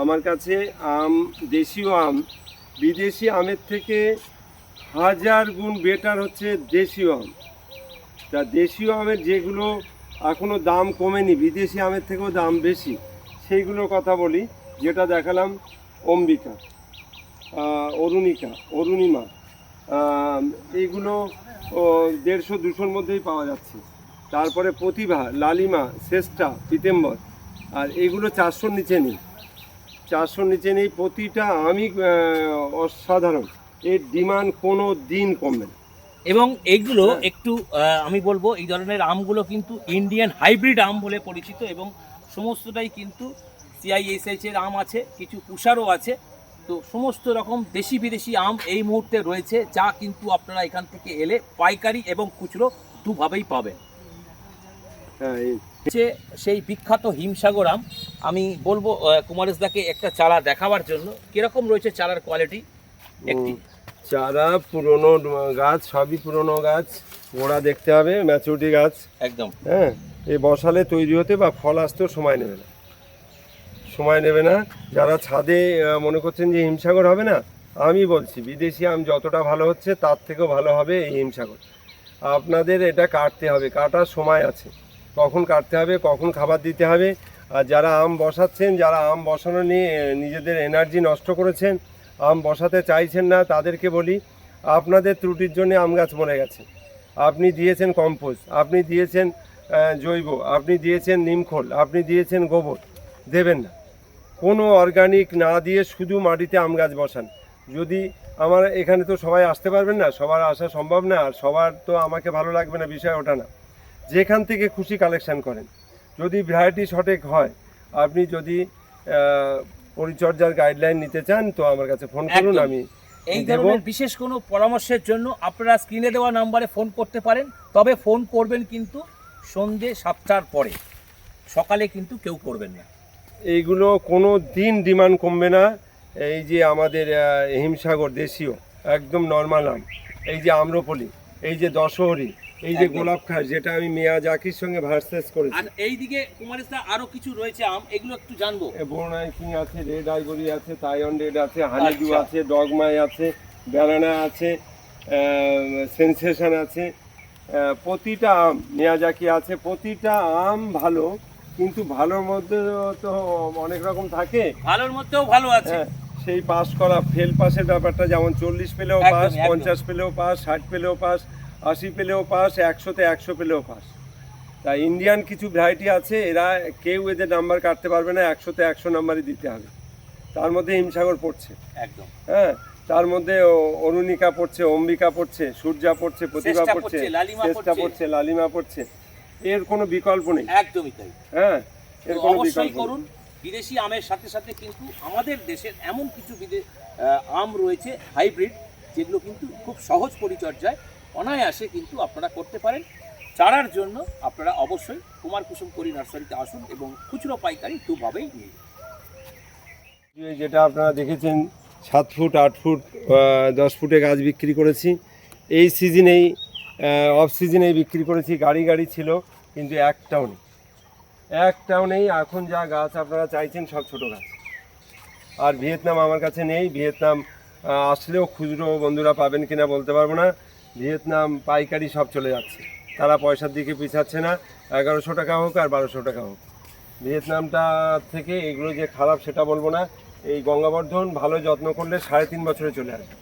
Speaker 3: আমার কাছে আম, দেশীয় আম বিদেশি আমের থেকে 1000 গুণ বেটার হচ্ছে দেশীয় আম। তা দেশীয় আমের যেগুলো এখনও দাম কমেনি, বিদেশি আমের থেকেও দাম বেশি, সেইগুলোর কথা বলি। যেটা দেখালাম অম্বিকা, অরুণিমা, এইগুলো 150-200-র মধ্যেই পাওয়া যাচ্ছে। তারপরে প্রতিভা, লালিমা, শ্রেষ্ঠা, পিতেম্বর, আর এগুলো 400-র নিচে নেই। 400-র নিচে নেই। প্রতিটা আমি অসাধারণ, এর ডিমান্ড কোনো দিন কমবে না।
Speaker 2: এবং এইগুলো একটু আমি বলবো এই ধরনের আমগুলো কিন্তু ইন্ডিয়ান হাইব্রিড আম বলে পরিচিত, এবং সমস্তটাই কিন্তু CISH এর আম আছে, কিছু পুষারও আছে। তো সমস্ত রকম দেশি বিদেশি আম এই মুহূর্তে রয়েছে, যা কিন্তু আপনারা এখান থেকে এলে পাইকারি এবং খুচরো দুভাবেই পাবেন। হচ্ছে সেই বিখ্যাত হিমসাগর আম। আমি বলবো কুমারেশদাকে একটা চারা দেখাবার জন্য। কিরকম রয়েছে চারার কোয়ালিটি? একটি
Speaker 3: চারা পুরনো গাছ, সবই পুরনো গাছ, গোড়া দেখতে হবে, ম্যাচুরিটি গাছ
Speaker 2: একদম।
Speaker 3: হ্যাঁ, এই বসালে তৈরি হতে বা ফল আসতেও সময় নেবে না, সময় নেবে না। যারা ছাদে মনে করছেন যে হিমসাগর হবে না, আমি বলছি বিদেশি আম যতটা ভালো হচ্ছে তার থেকেও ভালো হবে এই হিমসাগর। আপনাদের এটা কাটতে হবে, কাটার সময় আছে, কখন কাটতে হবে, কখন খাবার দিতে হবে। আর যারা আম বসাচ্ছেন, যারা আম বসানো নিয়ে নিজেদের এনার্জি নষ্ট করেছেন, আম বসাতে চাইছেন না, তাদেরকে বলি আপনাদের ত্রুটির জন্য আম গাছ মরে গেছে। আপনি দিয়েছেন কম্পোস্ট, আপনি দিয়েছেন জৈব, আপনি দিয়েছেন নিমখোল, আপনি দিয়েছেন গোবর, দেবেন না। কোনো অর্গানিক না দিয়ে শুধু মাটিতে আম গাছ বসান। যদি আমার এখানে তো সবাই আসতে পারবেন না, সবার আসা সম্ভব না, আর সবার তো আমাকে ভালো লাগবে না, বিষয় ওটা না। যেখান থেকে খুশি কালেকশন করেন। যদি ভ্যারাইটি সঠিক হয়, আপনি যদি পরিচর্যার গাইডলাইন নিতে চান তো আমার কাছে ফোন করুন, আমি
Speaker 2: এই ধরনের বিশেষ কোনো পরামর্শের জন্য আপনারা স্ক্রিনে দেওয়া নাম্বারে ফোন করতে পারেন। তবে ফোন করবেন কিন্তু সন্ধ্যে 7টার পরে, সকালে কিন্তু কেউ করবেন না।
Speaker 3: এইগুলো কোনো দিন ডিমান্ড কমবে না। এই যে আমাদের হিমসাগর দেশীয় একদম নর্মাল আম, এই যে আম্রপলি, এই যে দশহরি, এই যে গোলাপ খাস, যেটা আমি মিয়াজাকির সঙ্গে ভার্সেস করেছি।
Speaker 2: আর এইদিকে কুমারেশদা আরো কিছু রয়েছে আম, এগুলো একটু জানবো।
Speaker 3: বোরনাই কিং আছে, রেড আইভরি আছে, তাইওয়ান রেড আছে, হানিডু আছে, ডগমাই আছে, ব্যানানা আছে, সেন্সেশন আছে, প্রতিটা আম মিয়াজাকি আছে। প্রতিটা আম ভালো, কিন্তু ভালোর মধ্যে তো অনেক রকম থাকে,
Speaker 2: ভালোর মধ্যেও ভালো আছে।
Speaker 3: সেই পাস করা ফেল পাসের ব্যাপারটা, যেমন 40 পেলেও পাস, 50 পেলেও পাস, 60 পেলেও পাস, 80 পেলেও পাস, 100-তে 100 পেলেও পাস। তাই ইন্ডিয়ান কিছু ভ্যারাইটি আছে, এরা কেউ এদের নাম্বার কাটতে পারবে না, 100-তে 100 নাম্বারই দিতে হবে। তার মধ্যে হিমসাগর পড়ছে
Speaker 2: একদম,
Speaker 3: হ্যাঁ, তার মধ্যে অরুণিকা পড়ছে, অম্বিকা পড়ছে, সূর্যা পড়ছে, প্রতিভা পড়ছে, চেষ্টা পড়ছে, লালিমা পড়ছে। এর কোনো বিকল্প নেই।
Speaker 2: একদমই তাই।
Speaker 3: হ্যাঁ, এর কোনো
Speaker 2: অবশ্যই
Speaker 3: বিকল্প
Speaker 2: করুন। বিদেশি আমের সাথে সাথে কিন্তু আমাদের দেশের এমন কিছু আম রয়েছে হাইব্রিড, যেগুলো কিন্তু খুব সহজ পরিচর্যায় অনায়াসে কিন্তু আপনারা করতে পারেন। চারার জন্য আপনারা অবশ্যই কুমার কুসুম করি নার্সারিতে আসুন এবং খুচরো পাইকারি দুভাবেই নিন।
Speaker 3: যেটা আপনারা দেখেছেন 7 ফুট, 8 ফুট, 10 ফুটে গাছ বিক্রি করেছি। এই সিজনেই অফ সিজনেই বিক্রি করেছি, গাড়ি গাড়ি ছিল, কিন্তু একটাও নেই। এখন যা গাছ আপনারা চাইছেন সব ছোট গাছ। আর ভিয়েতনাম আমার কাছে নেই। ভিয়েতনাম আসলেও খুচরো বন্ধুরা পাবেন কিনা বলতে পারবো না। ভিয়েতনাম পাইকারি সব চলে যাচ্ছে, তারা পয়সার দিকে পিছাচ্ছে না। 1100 টাকা হোক আর 1200 টাকা হোক, ভিয়েতনামটা থেকে এগুলো যে খারাপ সেটা বলবো না। এই গঙ্গাবর্ধন ভালো যত্ন করলে 3.5 বছরে চলে আসবে,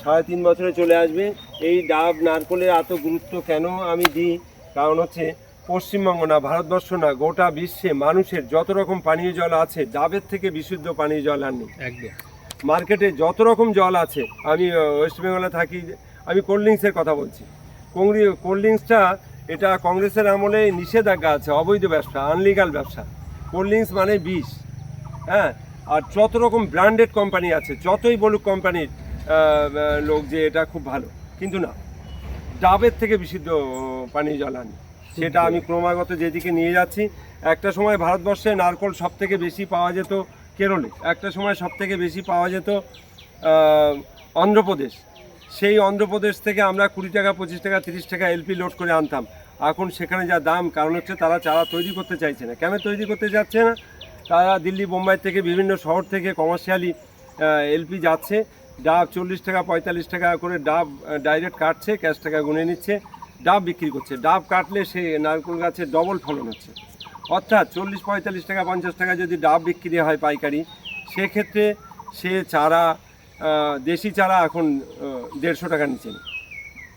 Speaker 3: 3.5 বছরে চলে আসবে। এই ডাব নারকলের এত গুরুত্ব কেন আমি দিই, কারণ হচ্ছে পশ্চিমবঙ্গ না, ভারতবর্ষ না, গোটা বিশ্বে মানুষের যত রকম পানীয় জল আছে, ডাবের থেকে বিশুদ্ধ পানীয় জল আর নেই।
Speaker 2: একদম।
Speaker 3: মার্কেটে যত রকম জল আছে, আমি ওয়েস্ট বেঙ্গলে থাকি, আমি কোল্ড ড্রিঙ্কসের কথা বলছি। কোল্ড ড্রিঙ্কসটা এটা কংগ্রেসের আমলে নিষেধাজ্ঞা আছে, অবৈধ ব্যবসা, আনলিগাল ব্যবসা। কোল্ড ড্রিঙ্কস মানে বিষ। হ্যাঁ, আর যত রকম ব্র্যান্ডেড কোম্পানি আছে, যতই বলুক কোম্পানির লোক যে এটা খুব ভালো, কিন্তু না, ডাবের থেকে বিশুদ্ধ পানীয় জল আনি। সেটা আমি ক্রমাগত যেদিকে নিয়ে যাচ্ছি। একটা সময় ভারতবর্ষে নারকোল সব থেকে বেশি পাওয়া যেত কেরলে, একটা সময় সব থেকে বেশি পাওয়া যেত অন্ধ্রপ্রদেশ। সেই অন্ধ্রপ্রদেশ থেকে আমরা 20 টাকা, 25 টাকা, 30 টাকা এলপি লোড করে আনতাম। এখন সেখানে যা দাম, কারণ হচ্ছে তারা চারা তৈরি করতে চাইছে না। কেন তৈরি করতে যাচ্ছে না? তারা দিল্লি, বোম্বাই থেকে, বিভিন্ন শহর থেকে কমার্শিয়ালি এলপি যাচ্ছে, ডাব 40 টাকা 45 টাকা করে ডাব ডাইরেক্ট কাটছে, ক্যাশ টাকা গুনে নিচ্ছে, ডাব বিক্রি করছে। ডাব কাটলে সে নারকেল গাছের ডবল ফলন হচ্ছে। অর্থাৎ 40, 45 টাকা, 50 টাকা যদি ডাব বিক্রি হয় পাইকারি, সেক্ষেত্রে সে চারা, দেশি চারা এখন 150 টাকা নিচে নেই।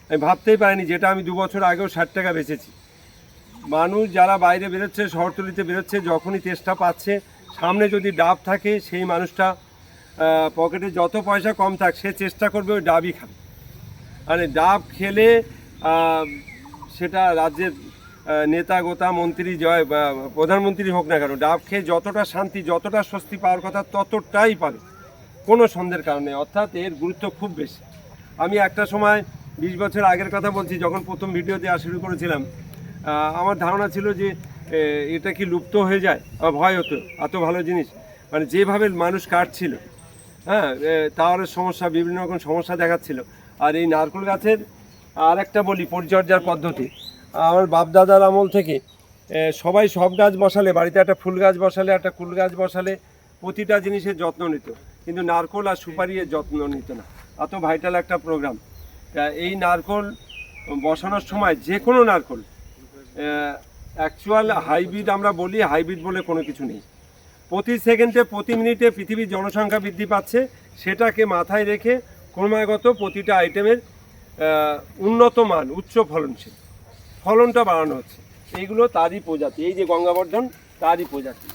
Speaker 3: আমি ভাবতেই পারিনি, যেটা আমি 2 বছর আগেও 60 টাকা বেচেছি। মানুষ যারা বাইরে বেরোচ্ছে, শহরতলিতে বেরোচ্ছে, যখনই তেষ্টা পাচ্ছে, সামনে যদি ডাব থাকে, সেই মানুষটা পকেটে যত পয়সা কম থাক, সে চেষ্টা করবে ওই ডাবই খাবে। মানে ডাব খেলে সেটা রাজ্যের নেতা, গোতা, মন্ত্রী, জয় বা প্রধানমন্ত্রী হোক না কেন, ডাব খেয়ে যতটা শান্তি, যতটা স্বস্তি পাওয়ার কথা, ততটাই পাবে, কোনো সন্দেহের কারণে। অর্থাৎ এর গুরুত্ব খুব বেশি। আমি একটা সময় 20 বছর আগের কথা বলছি, যখন প্রথম ভিডিও দেওয়া শুরু করেছিলাম, আমার ধারণা ছিল যে এটা কি লুপ্ত হয়ে যায়, আমার ভয় হতো। এত ভালো জিনিস, মানে যেভাবে মানুষ কাটছিল, হ্যাঁ, টাওয়ারের সমস্যা, বিভিন্ন রকম সমস্যা দেখাচ্ছিল। আর এই নারকেল গাছের আর একটা বলি পরিচর্যার পদ্ধতি, আমার বাপদাদার আমল থেকে সবাই সব গাছ বসালে, বাড়িতে একটা ফুল গাছ বসালে, একটা কুল গাছ বসালে, প্রতিটা জিনিসের যত্ন নিত, কিন্তু নারকেল আর সুপারির যত্ন নিত না। এত ভাইটাল একটা প্রোগ্রাম। এই নারকেল বসানোর সময় যে কোনো নারকেল, অ্যাকচুয়াল হাইব্রিড আমরা বলি, হাইব্রিড বলে কোনো কিছু নেই। প্রতি সেকেন্ডে, প্রতি মিনিটে পৃথিবীর জনসংখ্যা বৃদ্ধি পাচ্ছে, সেটাকে মাথায় রেখে ক্রমাগত প্রতিটা আইটেমের উন্নত মান, উচ্চ ফলনশীল, ফলনটা বাড়ানো হচ্ছে। এইগুলো তারই প্রজাতি। এই যে গঙ্গাবর্ধন, তারই প্রজাতি।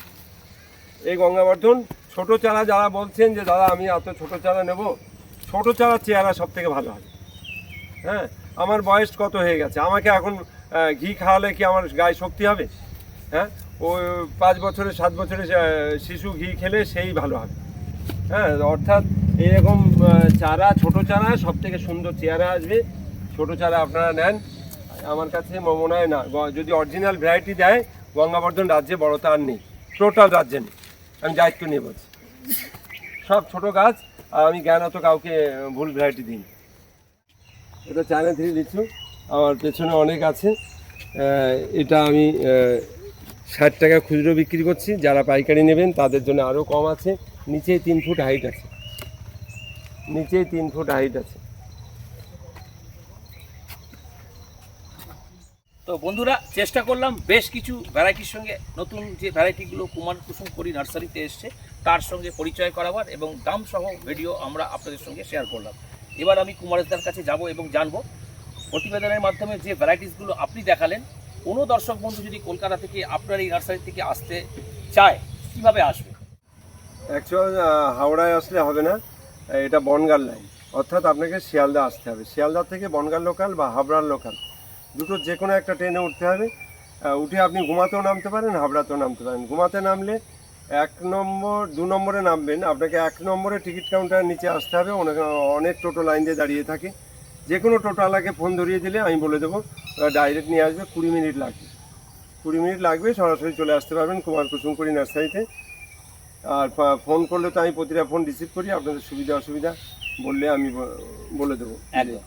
Speaker 3: এই গঙ্গাবর্ধন ছোট চারা, যারা বলছেন যে দাদা আমি এত ছোট চারা নেব, ছোট চারার চেহারা সব থেকে ভালো হবে। হ্যাঁ, আমার বয়স কত হয়ে গেছে, আমাকে এখন ঘি খাওয়ালে কি আমার গায়ে শক্তি হবে? হ্যাঁ, ওই 5 বছরের 7 বছরের শিশু ঘি খেলে সেই ভালো হবে। হ্যাঁ, অর্থাৎ এরকম চারা, ছোট চারা সব থেকে সুন্দর চেহারা আসবে। ছোট চারা আপনারা নেন, আমার কাছে মনে হয় না, যদি অরিজিনাল ভ্যারাইটি দেয়, গঙ্গাবর্ধন রাজ্যে বড়টা আর নেই, টোটাল রাজ্যে নেই। আমি দায়িত্ব নিয়ে বলছি, সব ছোট গাছ, আর আমি জ্ঞানত কাউকে ভুল ভ্যারাইটি দিই। এটা চায়না থেকে লিচু, আমার পেছনে অনেক আছে। এটা আমি 60 টাকা খুচরো বিক্রি করছি। যারা পাইকারি নেবেন তাদের জন্য আরও কম আছে। নিচেই 3 ফুট হাইট আছে, নিচেই 3 ফুট হাইট আছে।
Speaker 2: তো বন্ধুরা, চেষ্টা করলাম বেশ কিছু ভ্যারাইটির সঙ্গে, নতুন যে ভ্যারাইটিগুলো কুমার কুসুম করি নার্সারিতে এসছে, তার সঙ্গে পরিচয় করাবার এবং দাম সহ ভিডিও আমরা আপনাদের সঙ্গে শেয়ার করলাম। এবার আমি কুমারদার কাছে যাব এবং জানবো প্রতিবেদনের মাধ্যমে যে ভ্যারাইটিসগুলো আপনি দেখালেন, কোনো দর্শক বন্ধু যদি কলকাতা থেকে আপনার এই নার্সারি থেকে আসতে চায়, কীভাবে আসবে?
Speaker 3: অ্যাকচুয়াল হাওড়ায় আসলে হবে না, এটা বনগাঁর লাইন, অর্থাৎ আপনাকে শিয়ালদা আসতে হবে। শিয়ালদা থেকে বনগাঁ লোকাল বা হাবড়ার লোকাল, দুটো যে কোনো একটা ট্রেনে উঠতে হবে। উঠে আপনি ঘুমাতেও নামতে পারেন, হাবড়াতেও নামতে পারেন। ঘুমাতে নামলে 1 নম্বর 2 নম্বরে নামবেন, আপনাকে 1 নম্বরে টিকিট কাউন্টারের নিচে আসতে হবে। অনেক টোটো লাইন দিয়ে দাঁড়িয়ে থাকে, যে কোনো টোটোওয়ালাকে ফোন ধরিয়ে দিলে আমি বলে দেবো, ডাইরেক্ট নিয়ে আসবে। 20 মিনিট লাগবে, 20 মিনিট লাগবে, সরাসরি চলে আসতে পারবেন কুমার কুসুম করি নার্সারিতে। আর ফোন করলে তো আমি প্রতিটা ফোন রিসিভ করি, আপনাদের সুবিধা অসুবিধা বললে আমি বলে দেবো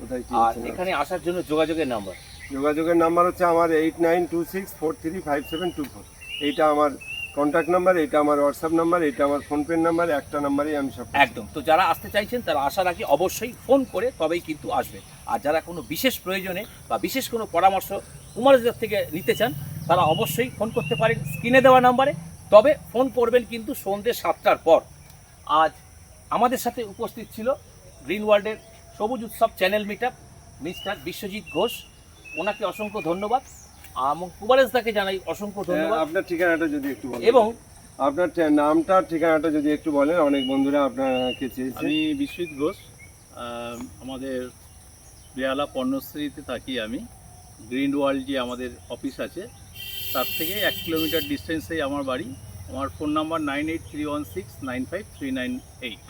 Speaker 3: কোথায় কী।
Speaker 2: আর এখানে আসার জন্য যোগাযোগের নাম্বার?
Speaker 3: যোগাযোগের নাম্বার হচ্ছে আমার 8926435724। এইটা আমার কন্ট্যাক্ট নাম্বার, এটা আমার হোয়াটসঅ্যাপ নাম্বার, এটা আমার ফোনপে নাম্বার। একটা নাম্বারেই আমি সব
Speaker 2: একদম। তো যারা আসতে চাইছেন তারা আসার আগে অবশ্যই ফোন করে তবেই কিন্তু আসবে। আর যারা কোনো বিশেষ প্রয়োজনে বা বিশেষ কোনো পরামর্শ কুমারদার থেকে নিতে চান, তারা অবশ্যই ফোন করতে পারেন স্ক্রিনে দেওয়া নাম্বারে। তবে ফোন করবেন কিন্তু সন্ধ্যে 7টার পর। আজ আমাদের সাথে উপস্থিত ছিল গ্রিন ওয়ার্ল্ডের সবুজ উৎসব channel meetup mister Biswajit Ghosh, ওনাকে অসংখ্য ধন্যবাদ। এবং কুমারেশদাকে জানাই অসংখ্য ধন্যবাদ।
Speaker 3: আপনার ঠিকানাটা যদি একটু বলেন,
Speaker 2: এবং
Speaker 3: আপনার নামটা, ঠিকানাটা যদি একটু বলেন, অনেক বন্ধুরা আপনাকে চেয়েছে।
Speaker 4: আমি বিশ্বজিৎ ঘোষ, আমাদের বেহালা পর্ণশ্রীতে থাকি আমি। গ্রিন ওয়ার্ল্ড যে আমাদের অফিস আছে তার থেকে 1 কিলোমিটার ডিস্টেন্সেই আমার বাড়ি। আমার ফোন নাম্বার 9831695398।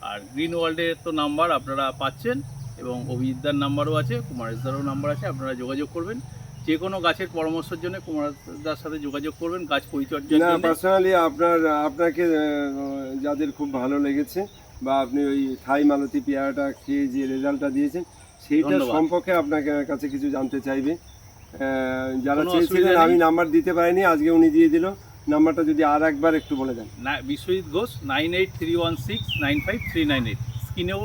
Speaker 4: আর গ্রিন ওয়ার্ল্ডের তো নাম্বার আপনারা পাচ্ছেন এবং অভিজিৎদার নাম্বারও আছে, কুমারেশদারও নাম্বার আছে, আপনারা যোগাযোগ করবেন। যে কোনো গাছের পরামর্শের জন্য কুমারদার সাথে যোগাযোগ করবেন, গাছ পরিচর্যার
Speaker 3: না
Speaker 4: জন্য।
Speaker 3: পার্সোনালি আপনাকে যাদের খুব ভালো লেগেছে বা আপনি ওই থাই মালতী পেয়ারাটা খেয়ে যে রেজাল্টটা দিয়েছেন সেইটা
Speaker 4: ধন্যবাদ।
Speaker 3: সম্পর্কে আপনাকে কাছে কিছু জানতে চাইবে। যারা
Speaker 4: কোনো
Speaker 3: চেয়েছিলেন
Speaker 4: অসুবিধা
Speaker 3: আমি
Speaker 4: নেই।
Speaker 3: নাম্বার দিতে পারিনি, আজকে উনি দিয়ে দিল। নাম্বারটা যদি আর একবার একটু বলে দেন।
Speaker 4: না, বিশ্বজিৎ ঘোষ 9831695398। স্ক্রিনেও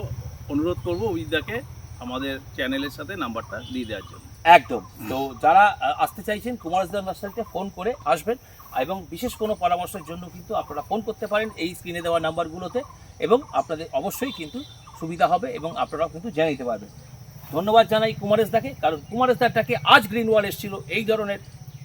Speaker 4: অনুরোধ করবো অভিজিৎদাকে আমাদের চ্যানেলের সাথে নাম্বারটা দিয়ে দেওয়ার জন্য।
Speaker 2: একদম। তো যারা আসতে চাইছেন কুমারদা নার্সারিতে ফোন করে আসবেন, এবং বিশেষ কোনো পরামর্শের জন্য কিন্তু আপনারা ফোন করতে পারেন এই স্ক্রিনে দেওয়া নাম্বারগুলোতে, এবং আপনাদের অবশ্যই কিন্তু সুবিধা হবে এবং আপনারাও কিন্তু জেনে নিতে পারবেন। ধন্যবাদ জানাই কুমারেশদাকে, কারণ কুমারেশদাটাকে আজ গ্রিন ওয়াল এসেছিল এই ধরনের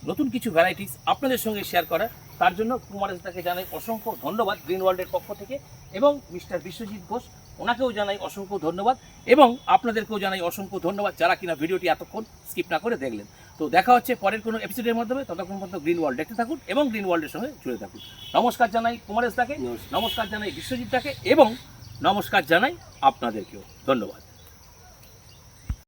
Speaker 2: নতুন কিছু ভ্যারাইটিস আপনাদের সঙ্গে শেয়ার করার। তার জন্য কুমারেশদাকে জানাই অসংখ্য ধন্যবাদ গ্রিন ওয়ার্ল্ডের পক্ষ থেকে, এবং মিস্টার বিশ্বজিৎ ঘোষ ওনাকেও জানাই অসংখ্য ধন্যবাদ, এবং আপনাদেরকেও জানাই অসংখ্য ধন্যবাদ যারা কিনা ভিডিওটি এতক্ষণ স্কিপ না করে দেখলেন। তো দেখা হচ্ছে পরের কোনো এপিসোডের মাধ্যমে, ততক্ষণ পর্যন্ত গ্রিন ওয়ার্ল্ড দেখতে থাকুন এবং গ্রিন ওয়ার্ল্ডের সঙ্গে জুড়ে থাকুন। নমস্কার জানাই কুমারেশদাকে, নমস্কার জানাই বিশ্বজিৎদাকে, এবং নমস্কার জানাই আপনাদেরকেও। ধন্যবাদ।